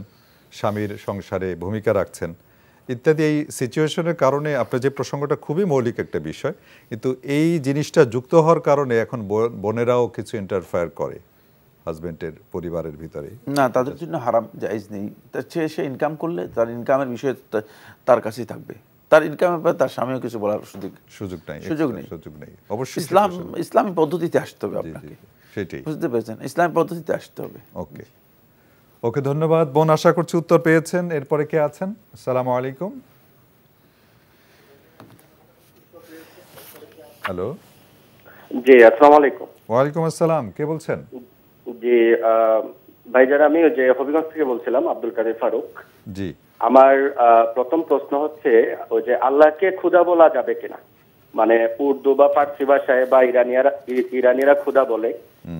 স্বামীর সংসারে ভূমিকা রাখছেন ইত্যাদি। এই সিচুয়েশনের কারণে আপনার যে প্রসঙ্গটা খুবই মৌলিক একটা বিষয়, কিন্তু এই জিনিসটা যুক্ত হওয়ার কারণে এখন বোনেরাও কিছু ইন্টারফেয়ার করে হাজবেন্ডের পরিবারের ভিতরে। না, তাদের জন্য হারাম, জায়েজ নেই। সে ইনকাম করলে তার ইনকামের বিষয়ে তার কাছেই থাকবে, তার ইনকামের ব্যাপারে তার স্বামীও কিছু বলার সুযোগ নেই। অবশ্যই ইসলামী পদ্ধতিতে আসতে হবে আপনাকে, সেটাই বুঝতে পেরেছেন? ইসলামী পদ্ধতিতে আসতে হবে। ওকে ওকে, ধন্যবাদ বোন, আশা করছি উত্তর পেয়েছেন। এরপরে কে আছেন? আসসালামু আলাইকুম। হ্যালো। জি, আসসালামু আলাইকুম। ওয়ালাইকুম আসসালাম, কে বলছেন? জি ভাইজান, আমি ওই যে হবিগঞ্জ থেকে বলছিলাম, আব্দুল কাদের ফারুক। জি। আমার প্রথম প্রশ্ন হচ্ছে, ওই যে আল্লাহকে খুদা বলা যাবে কিনা? মানে উর্দু বা ফার্সি ভাষায় বা ইরানিরা খুদা বলে,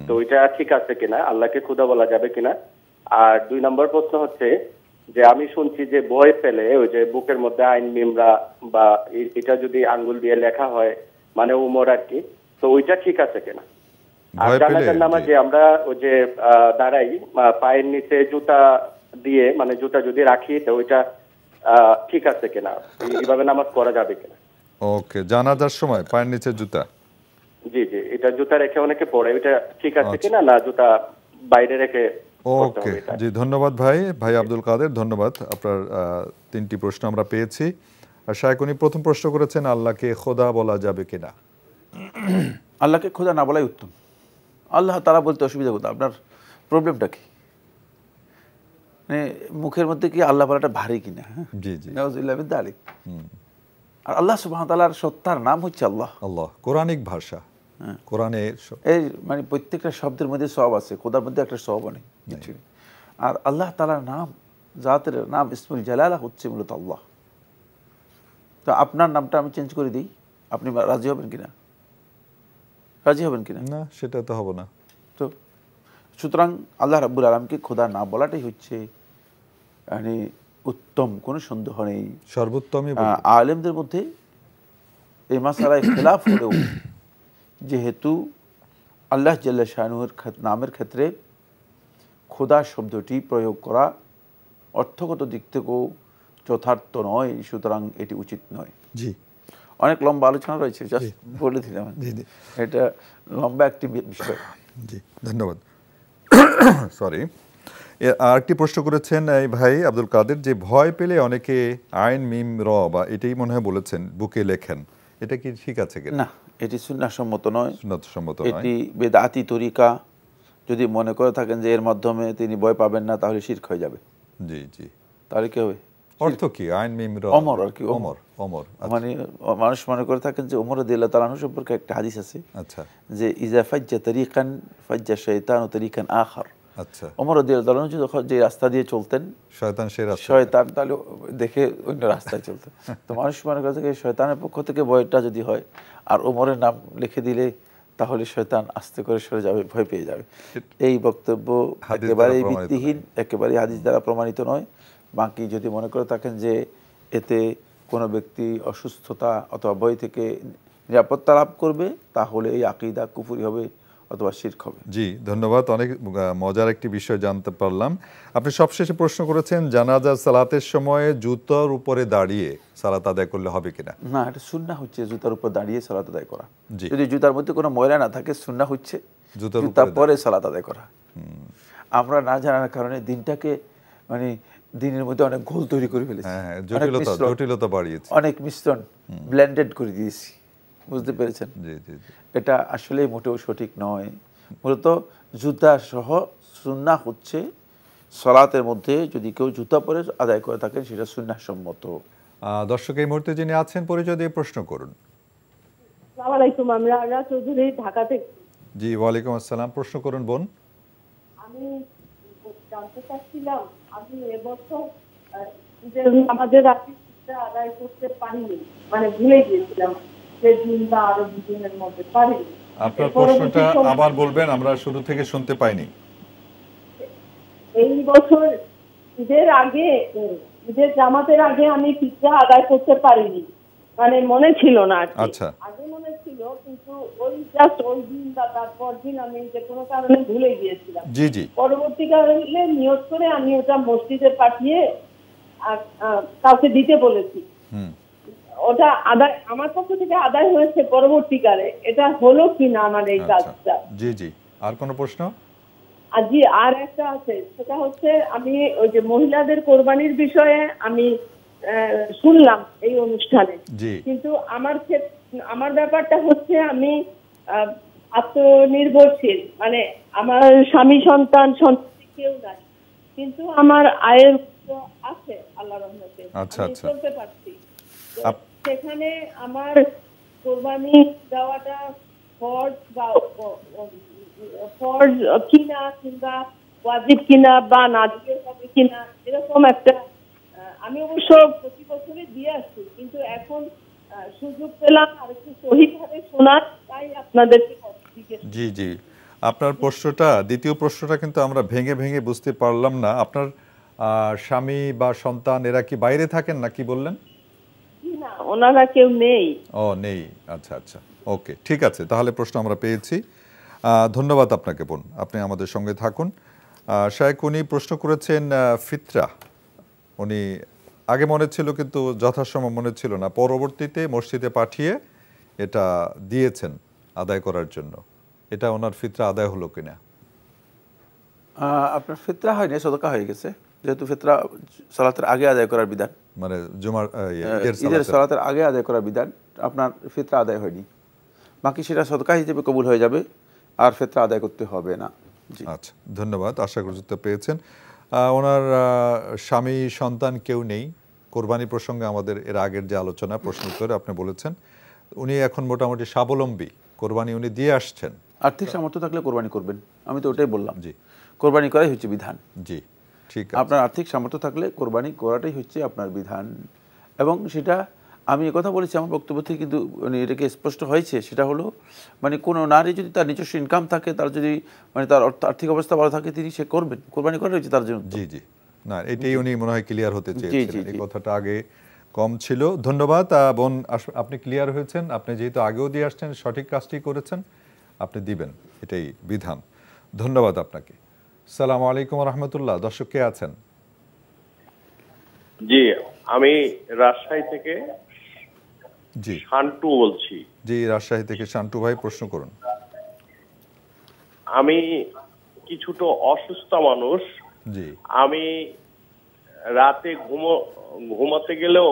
তো ওইটা ঠিক আছে কিনা? আল্লাহকে খুদা বলা যাবে কিনা? আর 2 নম্বর প্রশ্ন হচ্ছে যে আমি শুনছি যে বই ফেলে ওই যে বুকের মধ্যে আইন মিমরা বা এটা যদি আঙ্গুল দিয়ে লেখা হয়, মানে উমর আর কি, তো ওইটা ঠিক আছে কিনা? আর জানাজার নামাজে আমরা ওই যে দাঁড়াই, পায়ের নিচে জুতা দিয়ে, মানে জুতা যদি রাখি, তো ওইটা ঠিক আছে কিনা? এইভাবে নামাজ পড়া যাবে কিনা? ওকে, জানাজার সময় পায়ের নিচে জুতা? জি জি, এটা জুতা রেখে অনেকে পড়ে, ওইটা ঠিক আছে কিনা, না জুতা বাইরে রেখে? ওকে, জি ধন্যবাদ ভাই আব্দুল কাদের, ধন্যবাদ। আপনার 3টি প্রশ্ন আমরা পেয়েছি। আর শায়েখ, উনি প্রথম প্রশ্ন করেছেন আল্লাহকে খোদা বলা যাবে কিনা। আল্লাহকে খোদা না বলাই উত্তম। আল্লাহ তারা বলতে অসুবিধা কোথায়? আপনার প্রবলেমটা কি? মানে মুখের মধ্যে কি আল্লাহ বলাটা ভারী কিনা। জি জি, নাউযুবিল্লাহ মিন যালিক। আর আল্লাহ সুবহানাহু ওয়া তাআলার সত্তার নাম হচ্ছে আল্লাহ। আল্লাহ কোরআনিক ভাষা, কোরআনে এই মানে প্রত্যেকটা শব্দের মধ্যে সওয়াব আছে, খোদার মধ্যে একটা সওয়াব নেই কিছু নেই। আর আল্লাহ তাআলার নাম, জাতের নাম ইসমুল জালালা হচ্ছে মূলত আল্লাহ। তো আপনার নামটা আমি চেঞ্জ করে দিই, আপনি রাজি হবেন কিনা? রাজি হবেন কিনা? না, সেটা তো হবে না। তো সুতরাং আল্লাহ রাব্বুল আলামিনকে খোদা না বলাটাই হচ্ছে মানে উত্তম, কোনো সন্দেহ নেই, সর্বোত্তমই। আলেমদের মধ্যে এই মাসালায় খেলাফ হলেও যেহেতু আল্লাহ জাল্লা শানুর নামের ক্ষেত্রে খোদা শব্দটি প্রয়োগ করা অর্থগত দিক থেকেও যথার্থ নয়, সুতরাং এটি উচিত নয়। জি, অনেক লম্বা আলোচনা রয়েছে, জাস্ট বলে দিলাম, এটা লম্বা একটি বিষয়। জি, ধন্যবাদ। সরি, আরেকটি প্রশ্ন করেছেন এই ভাই আব্দুল কাদের, যে ভয় পেলে অনেকে আইন মিম র বা এটাই মনে হয় বলেছেন বুকে লেখেন, এটা কি ঠিক আছে কিনা? না, এটি সুন্নাহ সম্মত নয়। সুন্নাত সম্মত নয়, এটি বেদাতি তরিকা। যদি মনে করে থাকেন যে এর মাধ্যমে তিনি ভয় পাবেন না, তাহলে শিরক হয়ে যাবে। জি জি, তাহলে কি হবে? অর্থ কি আইন মিম র? ওমর আর কি, ওমর। ওমর মানে মানুষ মনে করে থাকেন যে ওমর রাদিয়াল্লাহু তাআলা সম্পর্কে একটা হাদিস আছে, আচ্ছা, যে ইজা ফাজ্জা তারিকান ফাজ্জা শাইতানু তারিকান আখার। আচ্ছা, ওমর রাদিয়াল্লাহু তাআলা যখন যে রাস্তা দিয়ে চলতেন, শয়তান সেই রাস্তা, শয়তান তাহলে দেখে অন্য রাস্তায় চলতেন। তো মানুষ মনে করে থাকে শয়তানের পক্ষ থেকে ভয়টা যদি হয়, আর ওমরের নাম লিখে দিলে তাহলে শয়তান আস্তে করে সরে যাবে, ভয় পেয়ে যাবে। এই বক্তব্য একেবারেই ভিত্তিহীন, একেবারেই হাদিস দ্বারা প্রমাণিত নয়। বাকি যদি মনে করে থাকেন যে এতে কোনো ব্যক্তি অসুস্থতা অথবা ভয় থেকে নিরাপত্তা লাভ করবে, তাহলে এই আকীদা কুফরি হবে অথবা শিরক হবে। জি, ধন্যবাদ। অনেক মজার একটি বিষয় জানতে পারলাম। আপনি সবশেষে প্রশ্ন করেছেন জানাজা সালাতের সময় জুতার উপরে দাঁড়িয়ে সালাত আদায় করলে হবে কিনা? না, এটা সুন্নাহ হচ্ছে জুতার উপর দাঁড়িয়ে সালাত আদায় করা। জি, যদি জুতার মধ্যে কোনো ময়লা না থাকে, সুন্নাহ হচ্ছে জুতার পরে সালাত আদায় করা। আমরা না জানার কারণে দিনটাকে মানে দিনের মধ্যে অনেক গোল তৈরি করে ফেলেছি, জটিলতা বাড়িয়েছি, অনেক মিশ্রণ ব্লেন্ডেড করে দিয়েছি, বুঝতে পেরেছেন? জি জি, এটা আসলে মোটেও সঠিক নয়। মূলত জুতা সহ সুন্নাহ হচ্ছে সালাতের মধ্যে যদি কেউ জুতা পরে আদায় করে থাকেন, সেটা সুন্নাহ সম্মত। দর্শক এই মুহূর্তে যিনি আছেন পরিচয় দিয়ে প্রশ্ন করুন। আসসালামু আলাইকুম, আমরা রাজা চৌধুরী, ঢাকা থেকে। জি, ওয়ালাইকুম আসসালাম, প্রশ্ন করুন বোন। আমি জানতে চাচ্ছিলাম, আমি এবছর আমাদের রাত্রি আদায় করতে পারিনি, মানে ভুলে গিয়েছিলাম, সেদিন বা আরো দুদিনের মধ্যে পারিনি। আপনার প্রশ্নটা আবার বলবেন, আমরা শুরু থেকে শুনতে পাইনি। এই বছর ঈদের আগে, ঈদের জামাতের আগে আমি ফিতরা আদায় করতে পারিনি, মানে মনে ছিল না। আচ্ছা, আগে মনে ছিল, কিন্তু ওই জাস্ট ওই দিন বা তারপর দিন আমি যে কোনো কারণে ভুলে গিয়েছিলাম। জি জি, পরবর্তীকালে নিয়ত করে আমি ওটা মসজিদে পাঠিয়ে কাউকে দিতে বলেছি। ওটা আদায় আমার পক্ষ থেকে আদায় হয়েছে পরবর্তীকালে, এটা হলো কিনা আমার এই কাজটা। জি জি, আর কোনো প্রশ্ন? জি, আর একটা আছে, সেটা হচ্ছে আমি ওই যে মহিলাদের কোরবানির বিষয়ে আমি শুনলাম এই অনুষ্ঠানে, কিন্তু আমার ব্যাপারটা হচ্ছে আমি আত্মনির্ভরশীল, মানে আমার স্বামী সন্তান কেউ নাই, কিন্তু আমার আয়ের আছে আল্লাহর রহমতে, আমি চলতে পারছি। সেখানে আমার কোরবানি দেওয়াটা ফরজ বা ফরজ কিনা কিংবা ওয়াজিব কিনা বা না দিতে হবে কিনা, এরকম একটা আমি অবশ্য প্রতি বছরই দিয়ে আসছি, কিন্তু এখন সুযোগ পেলাম আর একটু সহিভাবে শোনার, তাই আপনাদেরকে জি জি, আপনার প্রশ্নটা, দ্বিতীয় প্রশ্নটা কিন্তু আমরা ভেঙে ভেঙে বুঝতে পারলাম না। আপনার স্বামী বা সন্তান এরা কি বাইরে থাকেন না কি বললেন? না, ওনারা কেউ নেই। ও নেই, আচ্ছা আচ্ছা, ওকে, ঠিক আছে, তাহলে প্রশ্ন আমরা পেয়েছি। ধন্যবাদ আপনাকে বোন, আপনি আমাদের সঙ্গে থাকুন। শায়েখ উনি প্রশ্ন করেছেন ফিতরা, উনি আগে মনে ছিল কিন্তু যথাসময় মনে ছিল না, পরবর্তীতে মসজিদে পাঠিয়ে এটা দিয়েছেন আদায় করার জন্য, এটা ওনার ফিতরা আদায় হলো কিনা? আপনার ফিতরা হয়নি, সদকা হয়ে গেছে, যেহেতু ফিতরা সালাতের আগে আদায় করার বিধান, মানে জুমার ঈদের সালাতের আগে আদায় করার বিধান, আপনার ফিতরা আদায় হয়নি, বাকি সেটা সদকা হিসেবে কবুল হয়ে যাবে, আর ফিতরা আদায় করতে হবে না। আচ্ছা, ধন্যবাদ, আশা করি উত্তর পেয়েছেন। ওনার স্বামী সন্তান কেউ নেই। কোরবানি প্রসঙ্গে আমাদের এর আগের যে আলোচনা প্রশ্ন উত্তরে আপনি বলেছেন উনি এখন মোটামুটি স্বাবলম্বী, কোরবানি উনি দিয়ে আসছেন। আর্থিক সামর্থ্য থাকলে কোরবানি করবেন, আমি তো ওটাই বললাম। জি, কোরবানি করাই হচ্ছে বিধান। জি, ঠিক। আপনার আর্থিক সামর্থ্য থাকলে কোরবানি করাটাই হচ্ছে আপনার বিধান। এবং সেটা আমি কথা বলেছি আমার বক্তব্য থেকে, কিন্তু মানে এটাকে স্পষ্ট হয়েছে, সেটা হলো মানে কোনো নারী যদি তার নিজস্ব ইনকাম থাকে, তার যদি মানে তার আর্থিক অবস্থা ভালো থাকে, তিনি সে করবেন, কোরবানি করা হয়েছে তার জন্য। জি জি, না এটাই উনি মনে হয় ক্লিয়ার হতে চেয়েছিলেন, এই কথাটা আগে কম ছিল। ধন্যবাদ বোন, আপনি ক্লিয়ার হয়েছেন। আপনি যেহেতু আগেও দিয়ে আসছেন, সঠিক কাজটি করেছেন, আপনি দিবেন, এটাই বিধান। ধন্যবাদ আপনাকে। আসসালামু আলাইকুম রহমতুল্লাহ। দর্শক কে আছেন? জি, আমি রাজশাহী থেকে জি শান্টু বলছি। জি, রাজশাহী থেকে শান্টু ভাই, প্রশ্ন করুন। আমি কিছুটা অসুস্থ মানুষ। জি, আমি রাতে ঘুমাতে গেলেও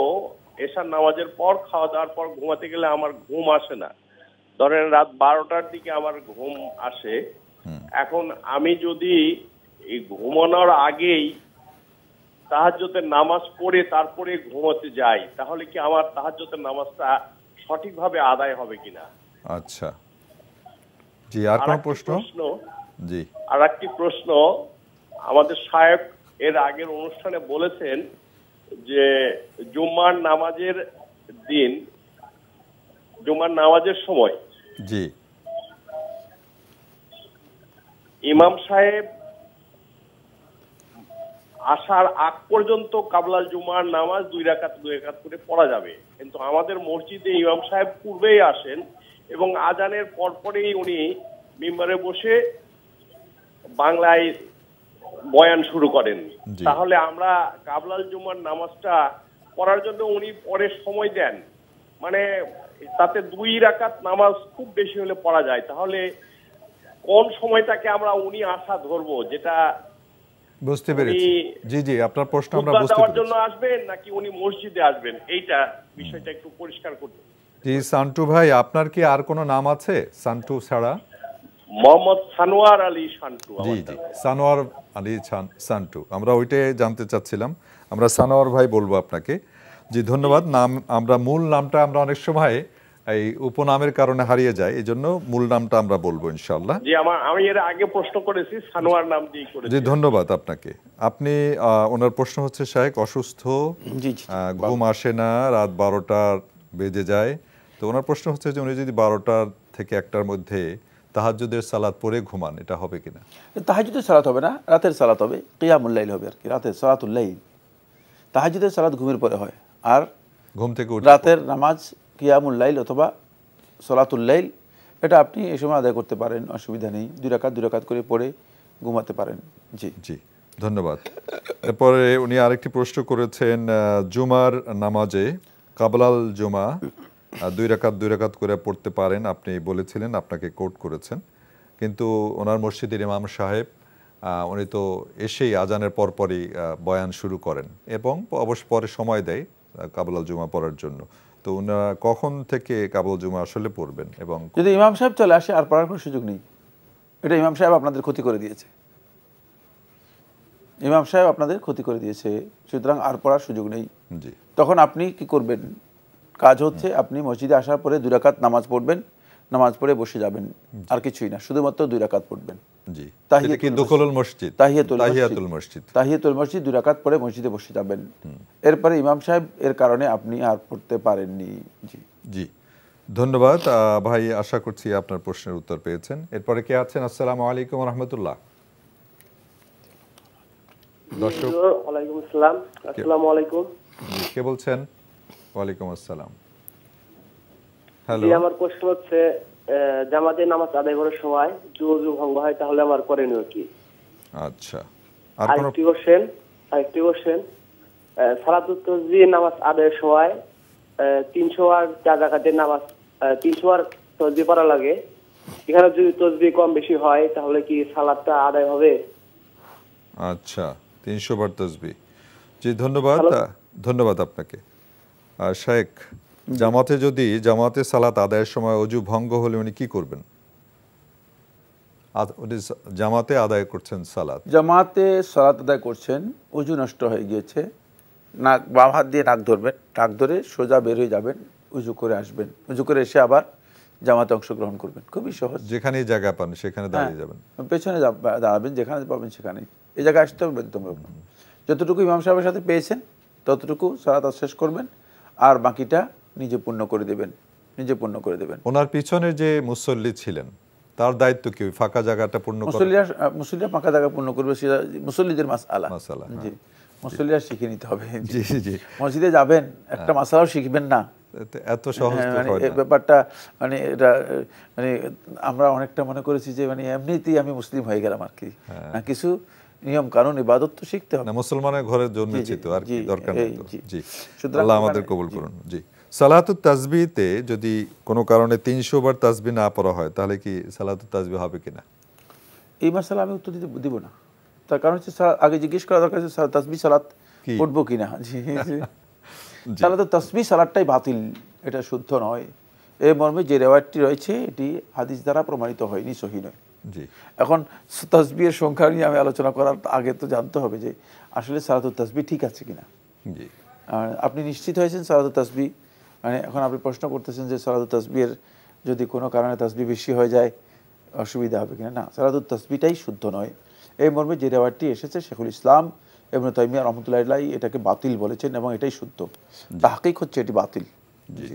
এশার নামাজের পর, খাওয়া দাওয়ার পর ঘুমাতে গেলে আমার ঘুম আসে না। ধরেন রাত 12টার দিকে আমার ঘুম আসে। এখন আমি যদি এই ঘুমানোর আগেই তাহাজ্জুদের নামাজ পড়ে তারপরে ঘুমাতে যাই, তাহলে কি আমার তাহাজ্জুদের নামাজটা সঠিকভাবে আদায় হবে কিনা? আচ্ছা, জি, আর কোন প্রশ্ন? জি, আর একটি প্রশ্ন, আমাদের সাহেব এর আগের অনুষ্ঠানে বলেছেন যে জুম্মার নামাজের দিন, জুম্মার নামাজের সময় জি ইমাম সাহেব আসার আগ পর্যন্ত কাবলাল জুমার নামাজ 2 রাকাত করে পড়া যাবে, কিন্তু আমাদের মসজিদে ইমাম সাহেব পূর্বেই আসেন এবং আজানের পরপরেই উনি মিম্বারে বসে বাংলায় বয়ান শুরু করেন। তাহলে আমরা কাবলাল জুমার নামাজটা পড়ার জন্য উনি পরে সময় দেন, মানে তাতে 2 রাকাত নামাজ খুব বেশি হলে পড়া যায়। তাহলে কোন সময়টাকে আমরা উনি আশা ধরবো, যেটা বুঝতে পেরেছি? জি জি, আপনার প্রশ্ন আমরা বুঝতে পেরেছি। জন্য আসবেন নাকি উনি মসজিদে আসবেন, এইটা বিষয়টা একটু পরিষ্কার করতে। জি সান্টু ভাই, আপনার কি আর কোনো নাম আছে সান্টু ছাড়া? মোহাম্মদ সানোয়ার আলী শান্টু। জি জি, সানোয়ার আলী শান্টু, আমরা ওইটাই জানতে চাচ্ছিলাম। আমরা সানোয়ার ভাই বলবো আপনাকে। জি ধন্যবাদ। নাম আমরা মূল নামটা আমরা অনেক সময় এই উপনামের কারণে হারিয়ে যায়, এই জন্য মূল নামটা আমরা বলবো ইনশাআল্লাহ। জি, আমি এর আগে প্রশ্ন করেছি, সানোয়ার নাম দিয়ে করেছি। জি ধন্যবাদ আপনাকে। আপনি ওনার প্রশ্ন হচ্ছে শায়েখ অসুস্থ, ঘুম আসে না, রাত 12টা বেজে যায়। তো ওনার প্রশ্ন হচ্ছে যে উনি যদি 12টা থেকে 1টার মধ্যে তাহাজ্জুদের সালাত পড়ে ঘুমান, এটা হবে কিনা? তাহাজ্জুদের সালাত হবে না, রাতের সালাত হবে, কিয়ামুল লাইল হবে আর কি, রাতের সালাতুল লাইল। তাহাজ্জুদের সালাত ঘুমের পরে হয়, আর ঘুম থেকে রাতের নামাজ কিয়ামুল লাইল অথবা সালাতুল লাইল, এটা আপনি এই সময় আদায় করতে পারেন, অসুবিধা নেই। 2 রাকাত করে পড়ে ঘুমাতে পারেন। জি জি ধন্যবাদ। এরপরে উনি আরেকটি প্রশ্ন করেছেন, জুমার নামাজে কাবলাল জুমা 2 রাকাত করে পড়তে পারেন, আপনি বলেছিলেন, আপনাকে কোট করেছেন, কিন্তু ওনার মসজিদের ইমাম সাহেব উনি তো এসেই আজানের পরপরই বয়ান শুরু করেন এবং অবশ্য পরে সময় দেয় কাবলাল জুমা পড়ার জন্য। তো ওনারা কখন থেকে কাবুল জুমা আসলে পড়বেন? এবং যদি ইমাম সাহেব চলে আসে আর পড়ার কোনো সুযোগ নেই, এটা ইমাম সাহেব আপনাদের ক্ষতি করে দিয়েছে, ইমাম সাহেব আপনাদের ক্ষতি করে দিয়েছে, সুতরাং আর পড়ার সুযোগ নেই। জি, তখন আপনি কি করবেন? কাজ হচ্ছে আপনি মসজিদে আসার পরে 2 রাকাত নামাজ পড়বেন, নামাজ পড়ে বসে যাবেন, আর কিছুই না, শুধুমাত্র 2 রাকাত পড়বেন। জি, তাহিয়াতুল মসজিদ, তাহিয়াতুল মসজিদ 2 রাকাত পড়ে মসজিদে বসে যাবেন। এরপরে ইমাম সাহেব এর কারণে আপনি আর পড়তে পারেননি। জি জি ধন্যবাদ ভাই, আশা করছি আপনার প্রশ্নের উত্তর পেয়েছেন। এরপরে কে আছেন? আসসালামু আলাইকুম রাহমাতুল্লাহ। দর্শক ওয়ালাইকুম আসসালাম। আসসালামু আলাইকুম। কে বলছেন? ওয়ালাইকুম আসসালাম। হ্যালো, আমার প্রশ্ন হচ্ছে, জামাতে নামাজ আদায় করার সময় যুযু ভঙ্গ হয়, তাহলে আমার করণীয় কি? আচ্ছা, আরেকটি কোশ্চেন, সালাতুত তাসবিহ নামাজ আদায়ের সময় 300 আর 4 রাকাতের নামাজ 300 আর তাসবিহ পড়া লাগে, এখানে যদি তাসবিহ কম বেশি হয় তাহলে কি সালাতটা আদায় হবে? আচ্ছা, 300 বার তাসবিহ। জি ধন্যবাদ, ধন্যবাদ আপনাকে। শায়েখ, জামাতে সালাত আদায়ের সময় অজু ভঙ্গ হলে উনি কি করবেন? জামাতে আদায় করছেন সালাত, জামাতে সালাত আদায় করছেন, ওযু নষ্ট হয়ে গিয়েছে, নাক বাম হাত দিয়ে নাক ধরবেন, নাক ধরে সোজা বের হয়ে যাবেন, উজু করে আসবেন, উজু করে এসে আবার জামাতে অংশগ্রহণ করবেন। খুবই সহজ, যেখানেই জায়গা পান সেখানে দাঁড়িয়ে যাবেন, পেছনে দাঁড়াবেন, যেখানে পাবেন সেখানেই। এই জায়গায় আসতে হবে বাধ্যতামূলক না, যতটুকু ইমাম সাহেবের সাথে পেয়েছেন ততটুকু সালাত শেষ করবেন, আর বাকিটা নিজে পূর্ণ করে দেবেন, নিজে পূর্ণ করে দেবেন। ওনার পিছনে যে মুসল্লি ছিলেন তার দায়িত্ব কি ফাঁকা জায়গাটা পূর্ণ করা? মুসল্লিরা ফাঁকা জায়গা পূর্ণ করবে, সেটা মুসল্লিদের মাসআলা। জি, মুসল্লিরা শিখে নিতে হবে। জি জি, মসজিদে যাবেন, একটা মাসআলাও শিখবেন না, এত সহজ ব্যাপারটা। মানে এটা মানে আমরা অনেকটা মনে করেছি যে মানে এমনিতেই আমি মুসলিম হয়ে গেলাম আর কি, না কিছু নিয়ম কানুন ইবাদত তো শিখতে হবে। মুসলমানের ঘরে জন্মেছি তো, আর কি দরকার নেই। জি, আল্লাহ আমাদের কবুল করুন। জি, সালাতুত তাসবিহতে যদি কোনো কারণে 300 বার তাসবিহ না পড়া হয় তাহলে কি সালাতুত তাসবিহ হবে কিনা? এই মাসালা আমি উত্তর দিব না, তার কারণ হচ্ছে আগে জিজ্ঞেস করা দরকার যে তাসবিহ সালাত পড়বো কিনা। সালাতুত তাসবিহ সালাতটাই বাতিল, এটা শুদ্ধ নয়। এই মর্মে যে রেওয়ায়তটি রয়েছে এটি হাদিস দ্বারা প্রমাণিত হয়নি, সহিহ নয়। জি, এখন তাসবিহের সংখ্যা নিয়ে আমি আলোচনা করার আগে তো জানতে হবে যে আসলে সালাতুত তাসবিহ ঠিক আছে কিনা। জি, আর আপনি নিশ্চিত হয়েছেন সালাতুত তাসবিহ, মানে এখন আপনি প্রশ্ন করতেছেন যে সালাতুত তাসবিহের যদি কোনো কারণে তাসবিহ বেশি হয়ে যায় অসুবিধা হবে কিনা। না, সালাতুত তাসবিহটাই শুদ্ধ নয়। এই মর্মে যে রেওয়ায়তটি এসেছে শেখুল ইসলাম ইবনে তাইমিয়া রাহমাতুল্লাহি আলাইহি এটাকে বাতিল বলেছেন এবং এটাই শুদ্ধ, তাহকিক হচ্ছে এটি বাতিল। জি,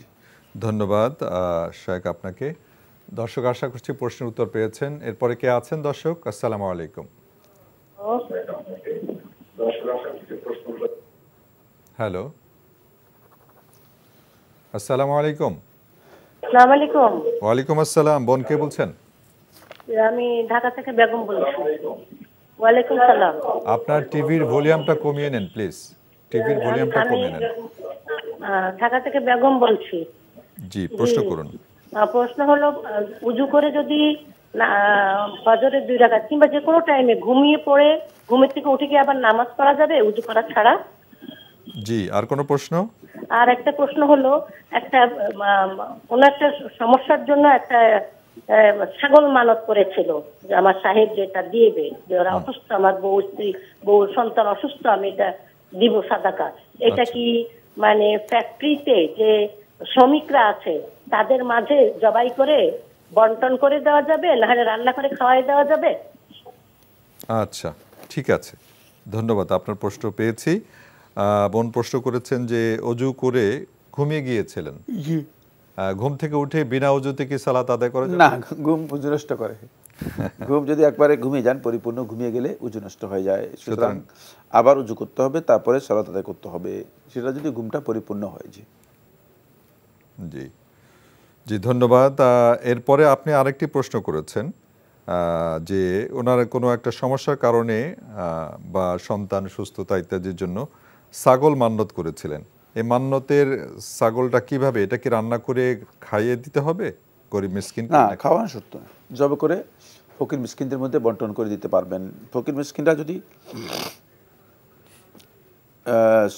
ধন্যবাদ শেখ আপনাকে। দর্শক আশা করছি প্রশ্নের উত্তর পেয়েছেন। এরপরে কে আছেন দর্শক? আসসালামু আলাইকুম। হ্যালো, আসসালামু আলাইকুম। আসসালামু আলাইকুম। ওয়ালাইকুম আসসালাম। বোন কে বলছেন? আমি ঢাকা থেকে বেগম বলছি। ওয়ালাইকুম সালাম। আপনার টিভির ভলিউমটা কমিয়ে নেন প্লিজ, টিভির ভলিউমটা কমিয়ে নেন। ঢাকা থেকে বেগম বলছি। জি, প্রশ্ন করুন। প্রশ্ন হলো, উজু করে যদি ফজরের 2 রাকাত কিংবা যে কোনো টাইমে ঘুমিয়ে পড়ে ঘুমের থেকে উঠে গিয়ে আবার নামাজ পড়া যাবে উজু করা ছাড়া? জি, আর কোনো প্রশ্ন? আর একটা প্রশ্ন হলো, একটা কোনো একটা সমস্যার জন্য একটা ছাগল মানত করেছিল যে আমার সাহেব যেটা দিবে, যে ওরা অসুস্থ, আমার বউ সন্তান অসুস্থ, আমি এটা দিব সাদাকা। এটা কি মানে ফ্যাক্টরিতে যে শ্রমিকরা আছে তাদের মাঝে জবাই করে বন্টন করে দেওয়া যাবে, নাহলে রান্না করে খাওয়াই দেওয়া যাবে? আচ্ছা, ঠিক আছে, ধন্যবাদ। আপনার প্রশ্ন পেয়েছি। বোন প্রশ্ন করেছেন যে অজু করে ঘুমিয়ে গিয়েছিলেন, ঘুম থেকে উঠে বিনা অজুতে কি সালাত আদায় করা যাবে? না, ঘুম উজু নষ্ট করে। ঘুম যদি একবারে ঘুমিয়ে যান, পরিপূর্ণ ঘুমিয়ে গেলে উজু নষ্ট হয়ে যায়। সুতরাং আবার উজু করতে হবে, তারপরে সালাত আদায় করতে হবে, সেটা যদি ঘুমটা পরিপূর্ণ হয়। জি জি জি, ধন্যবাদ। এরপরে আপনি আরেকটি প্রশ্ন করেছেন যে ওনার কোনো একটা সমস্যার কারণে বা সন্তান সুস্থতা ইত্যাদির জন্য ছাগল মান্যত করেছিলেন। এই মান্যতের ছাগলটা কিভাবে, এটা কি রান্না করে খাইয়ে দিতে হবে গরিব মিসকিন? না, খাওয়ানো সত্য জবে করে ফকির মিসকিনদের মধ্যে বন্টন করে দিতে পারবেন। ফকির মিসকিনরা যদি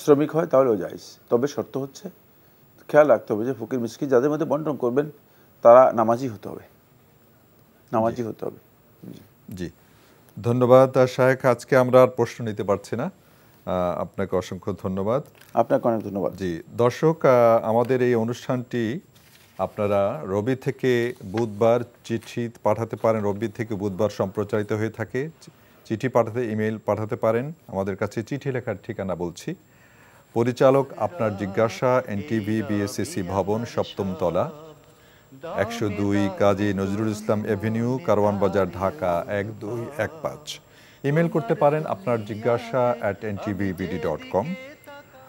শ্রমিক হয় তাহলেও যাইজ, তবে শর্ত হচ্ছে খেয়াল রাখতে হবে যে ফকির মিসকিন যাদের মধ্যে বন্টন করবেন তারা নামাজি হতে হবে, নামাজি হতে হবে। জি, ধন্যবাদ শায়েখ। আজকে আমরা আর প্রশ্ন নিতে পারছি না, আপনাকে অসংখ্য ধন্যবাদ। আপনাকে অনেক ধন্যবাদ। জি, দর্শক, আমাদের এই অনুষ্ঠানটি আপনারা রবি থেকে বুধবার চিঠি পাঠাতে পারেন, রবি থেকে বুধবার সম্প্রচারিত হয়ে থাকে। চিঠি পাঠাতে, ইমেল পাঠাতে পারেন। আমাদের কাছে চিঠি লেখার ঠিকানা বলছি, পরিচালক আপনার জিজ্ঞাসা, এনটিভি বিএসসিসি ভবন, 7ম তলা, 102 কাজী নজরুল ইসলাম এভিনিউ, কারওয়ান বাজার, ঢাকা 1215। ইমেল করতে পারেন আপনার জিজ্ঞাসা @ntvbd.com।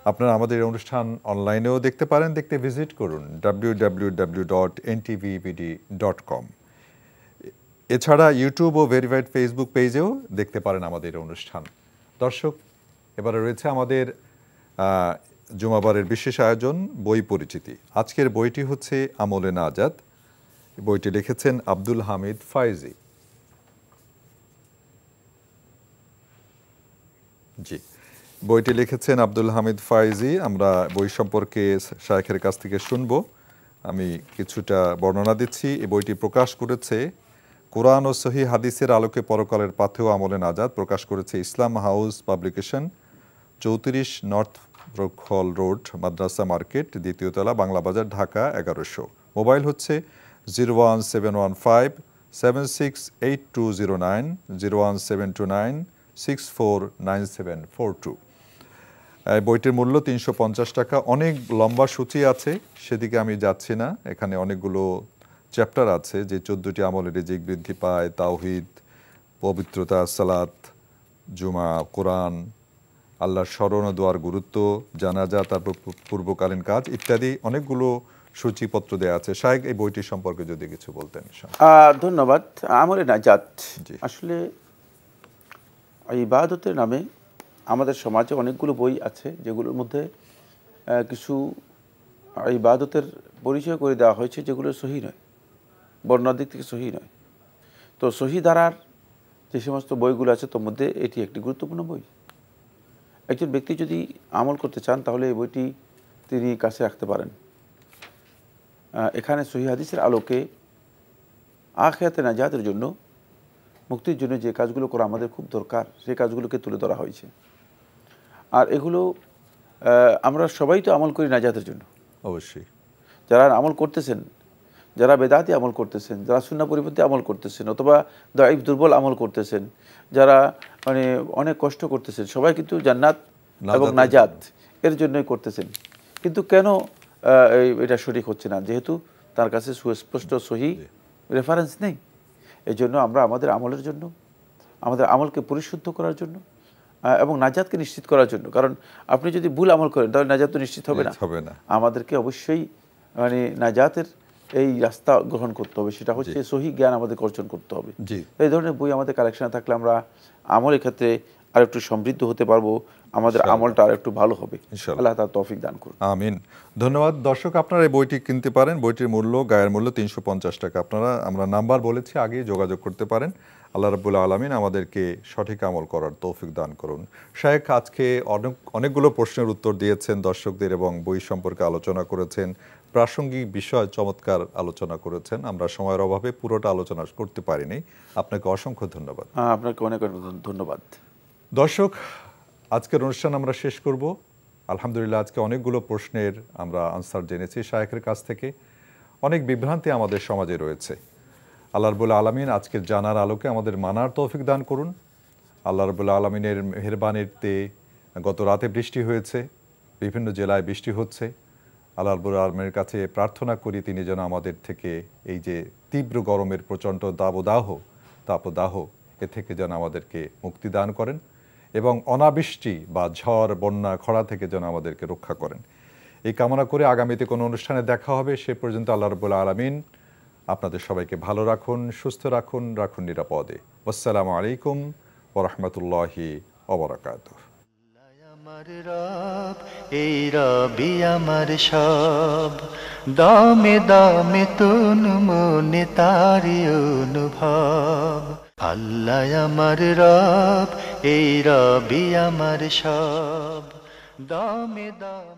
আপনারা আমাদের অনুষ্ঠান অনলাইনেও দেখতে পারেন, দেখতে ভিজিট করুন www.ntvbd.com। এছাড়া ইউটিউব ও ভেরিফাইড ফেসবুক পেজেও দেখতে পারেন আমাদের অনুষ্ঠান। দর্শক, এবারে রয়েছে আমাদের জুমাবারের বিশেষ আয়োজন বই পরিচিতি। আজকের বইটি হচ্ছে আমলে নাজাত। বইটি লিখেছেন আব্দুল হামিদ ফায়েজি। জি, বইটি লিখেছেন আব্দুল হামিদ ফায়েজি। আমরা বই সম্পর্কে শায়েখের কাছ থেকে শুনব। আমি কিছুটা বর্ণনা দিচ্ছি। এই বইটি প্রকাশ করেছে কোরআন ও সহি হাদিসের আলোকে পরকালের পাথেয় আমলে নাজাত প্রকাশ করেছে ইসলাম হাউস পাবলিকেশন, 34 নর্থ ব্রুকহল রোড, মাদ্রাসা মার্কেট, দ্বিতীয় তলা, বাংলা বাজার, ঢাকা 1100। মোবাইল হচ্ছে 01715 768209, 01729 649742। বইটির মূল্য 350 টাকা। অনেক লম্বা সূচি আছে, সেদিকে আমি যাচ্ছি না। এখানে অনেকগুলো চ্যাপ্টার আছে, যে 14টি আমলের রিজিক বৃদ্ধি পায়, তাওহীদ, পবিত্রতা, সালাত, জুমা, কোরআন, আল্লাহর স্মরণ ও দোয়ার গুরুত্ব, জানাজা, তারপর পূর্বকালীন কাজ ইত্যাদি অনেকগুলো সূচিপত্র দেওয়া আছে। শায়েখ, এই বইটি সম্পর্কে যদি কিছু বলতেন। ধন্যবাদ। আমলে নাজাত আসলে ইবাদতের নামে আমাদের সমাজে অনেকগুলো বই আছে, যেগুলোর মধ্যে কিছু ইবাদতের পরিচয় করে দেওয়া হয়েছে যেগুলো সহি নয়, বর্ণনার দিক থেকে সহি নয়। তো সহি ধারার যে সমস্ত বইগুলো আছে তার মধ্যে এটি একটি গুরুত্বপূর্ণ বই। একজন ব্যক্তি যদি আমল করতে চান তাহলে এই বইটি তিনি কাছে রাখতে পারেন। এখানে সহি হাদিসের আলোকে আখিরাতে নাজাতের জন্য, মুক্তির জন্য যে কাজগুলো করা আমাদের খুব দরকার সেই কাজগুলোকে তুলে ধরা হয়েছে। আর এগুলো আমরা সবাই তো আমল করি নাজাতের জন্য। অবশ্যই যারা আমল করতেছেন, যারা বেদাতি আমল করতেছেন, যারা সুন্নাহ পরিপন্থী আমল করতেছেন, অথবা দাঈফ দুর্বল আমল করতেছেন, যারা মানে অনেক কষ্ট করতেছেন, সবাই কিন্তু জান্নাত এবং নাজাত এর জন্যই করতেছেন। কিন্তু কেন এটা সঠিক হচ্ছে না? যেহেতু তার কাছে সুস্পষ্ট সহি রেফারেন্স নেই। এই জন্য আমরা আমাদের আমলের জন্য, আমাদের আমলকে পরিশুদ্ধ করার জন্য এবং নাজাতকে নিশ্চিত করার জন্য, কারণ আপনি যদি ভুল আমল করেন তাহলে নাজাত তো নিশ্চিত হবে না। আমাদেরকে অবশ্যই মানে নাজাতের এই রাস্তা গ্রহণ করতে হবে, সেটা হচ্ছে সহি জ্ঞান আমাদের অর্জন করতে হবে। এই ধরনের বই আমাদের কালেকশনে থাকলে আমরা আমলের ক্ষেত্রে আর একটু সমৃদ্ধ হতে পারবো, আমাদের আমলটা আর একটু ভালো হবে। আল্লাহ তাআলা তৌফিক দান করুন। আমিন। ধন্যবাদ। দর্শক, আপনারা এই বইটি কিনতে পারেন। বইটির মূল্য, গায়ের মূল্য 350 টাকা। আপনারা, আমরা নাম্বার বলেছি, আগে যোগাযোগ করতে পারেন। আল্লাহ রাব্বুল আলামিন আমাদেরকে সঠিক আমল করার তৌফিক দান করুন। শায়েখ আজকে অনেকগুলো প্রশ্নের উত্তর দিয়েছেন দর্শকদের এবং বই সম্পর্কে আলোচনা করেছেন, প্রাসঙ্গিক বিষয় চমৎকার আলোচনা করেছেন। আমরা সময়ের অভাবে পুরোটা আলোচনা করতে পারিনি। আপনাকে অসংখ্য ধন্যবাদ। আপনাকে অনেক অনেক ধন্যবাদ। দর্শক, আজকের অনুষ্ঠান আমরা শেষ করব। আলহামদুলিল্লাহ, আজকে অনেকগুলো প্রশ্নের আমরা আনসার জেনেছি শায়েখের কাছ থেকে। অনেক বিভ্রান্তি আমাদের সমাজে রয়েছে। আল্লাহ রাব্বুল আলামিন আজকের জানার আলোকে আমাদের মানার তৌফিক দান করুন। আল্লাহ রাব্বুল আলামিনের মেহেরবানিতে গত রাতে বৃষ্টি হয়েছে, বিভিন্ন জেলায় বৃষ্টি হচ্ছে। আল্লাহ রাব্বুল আলামিনের কাছে প্রার্থনা করি তিনি যেন আমাদের থেকে এই যে তীব্র গরমের প্রচণ্ড তাপদাহ এ থেকে যেন আমাদেরকে মুক্তি দান করেন এবং অনাবৃষ্টি বা ঝড়, বন্যা, খরা থেকে যেন আমাদেরকে রক্ষা করেন। এই কামনা করে আগামীতে কোনো অনুষ্ঠানে দেখা হবে। সে পর্যন্ত আল্লাহ রাব্বুল আলামিন আপনাদের সবাইকে ভালো রাখুন, সুস্থ রাখুন, নিরাপদে। আসসালামু আলাইকুম ওয়া রাহমাতুল্লাহি ওয়া বারাকাতুহু। আমার রব, এই রবি আমার সব, দামে দামে তুন মনে তারি অনুভব। আল্লাহ আমার রব, এই রবি আমার সব, দামে দামে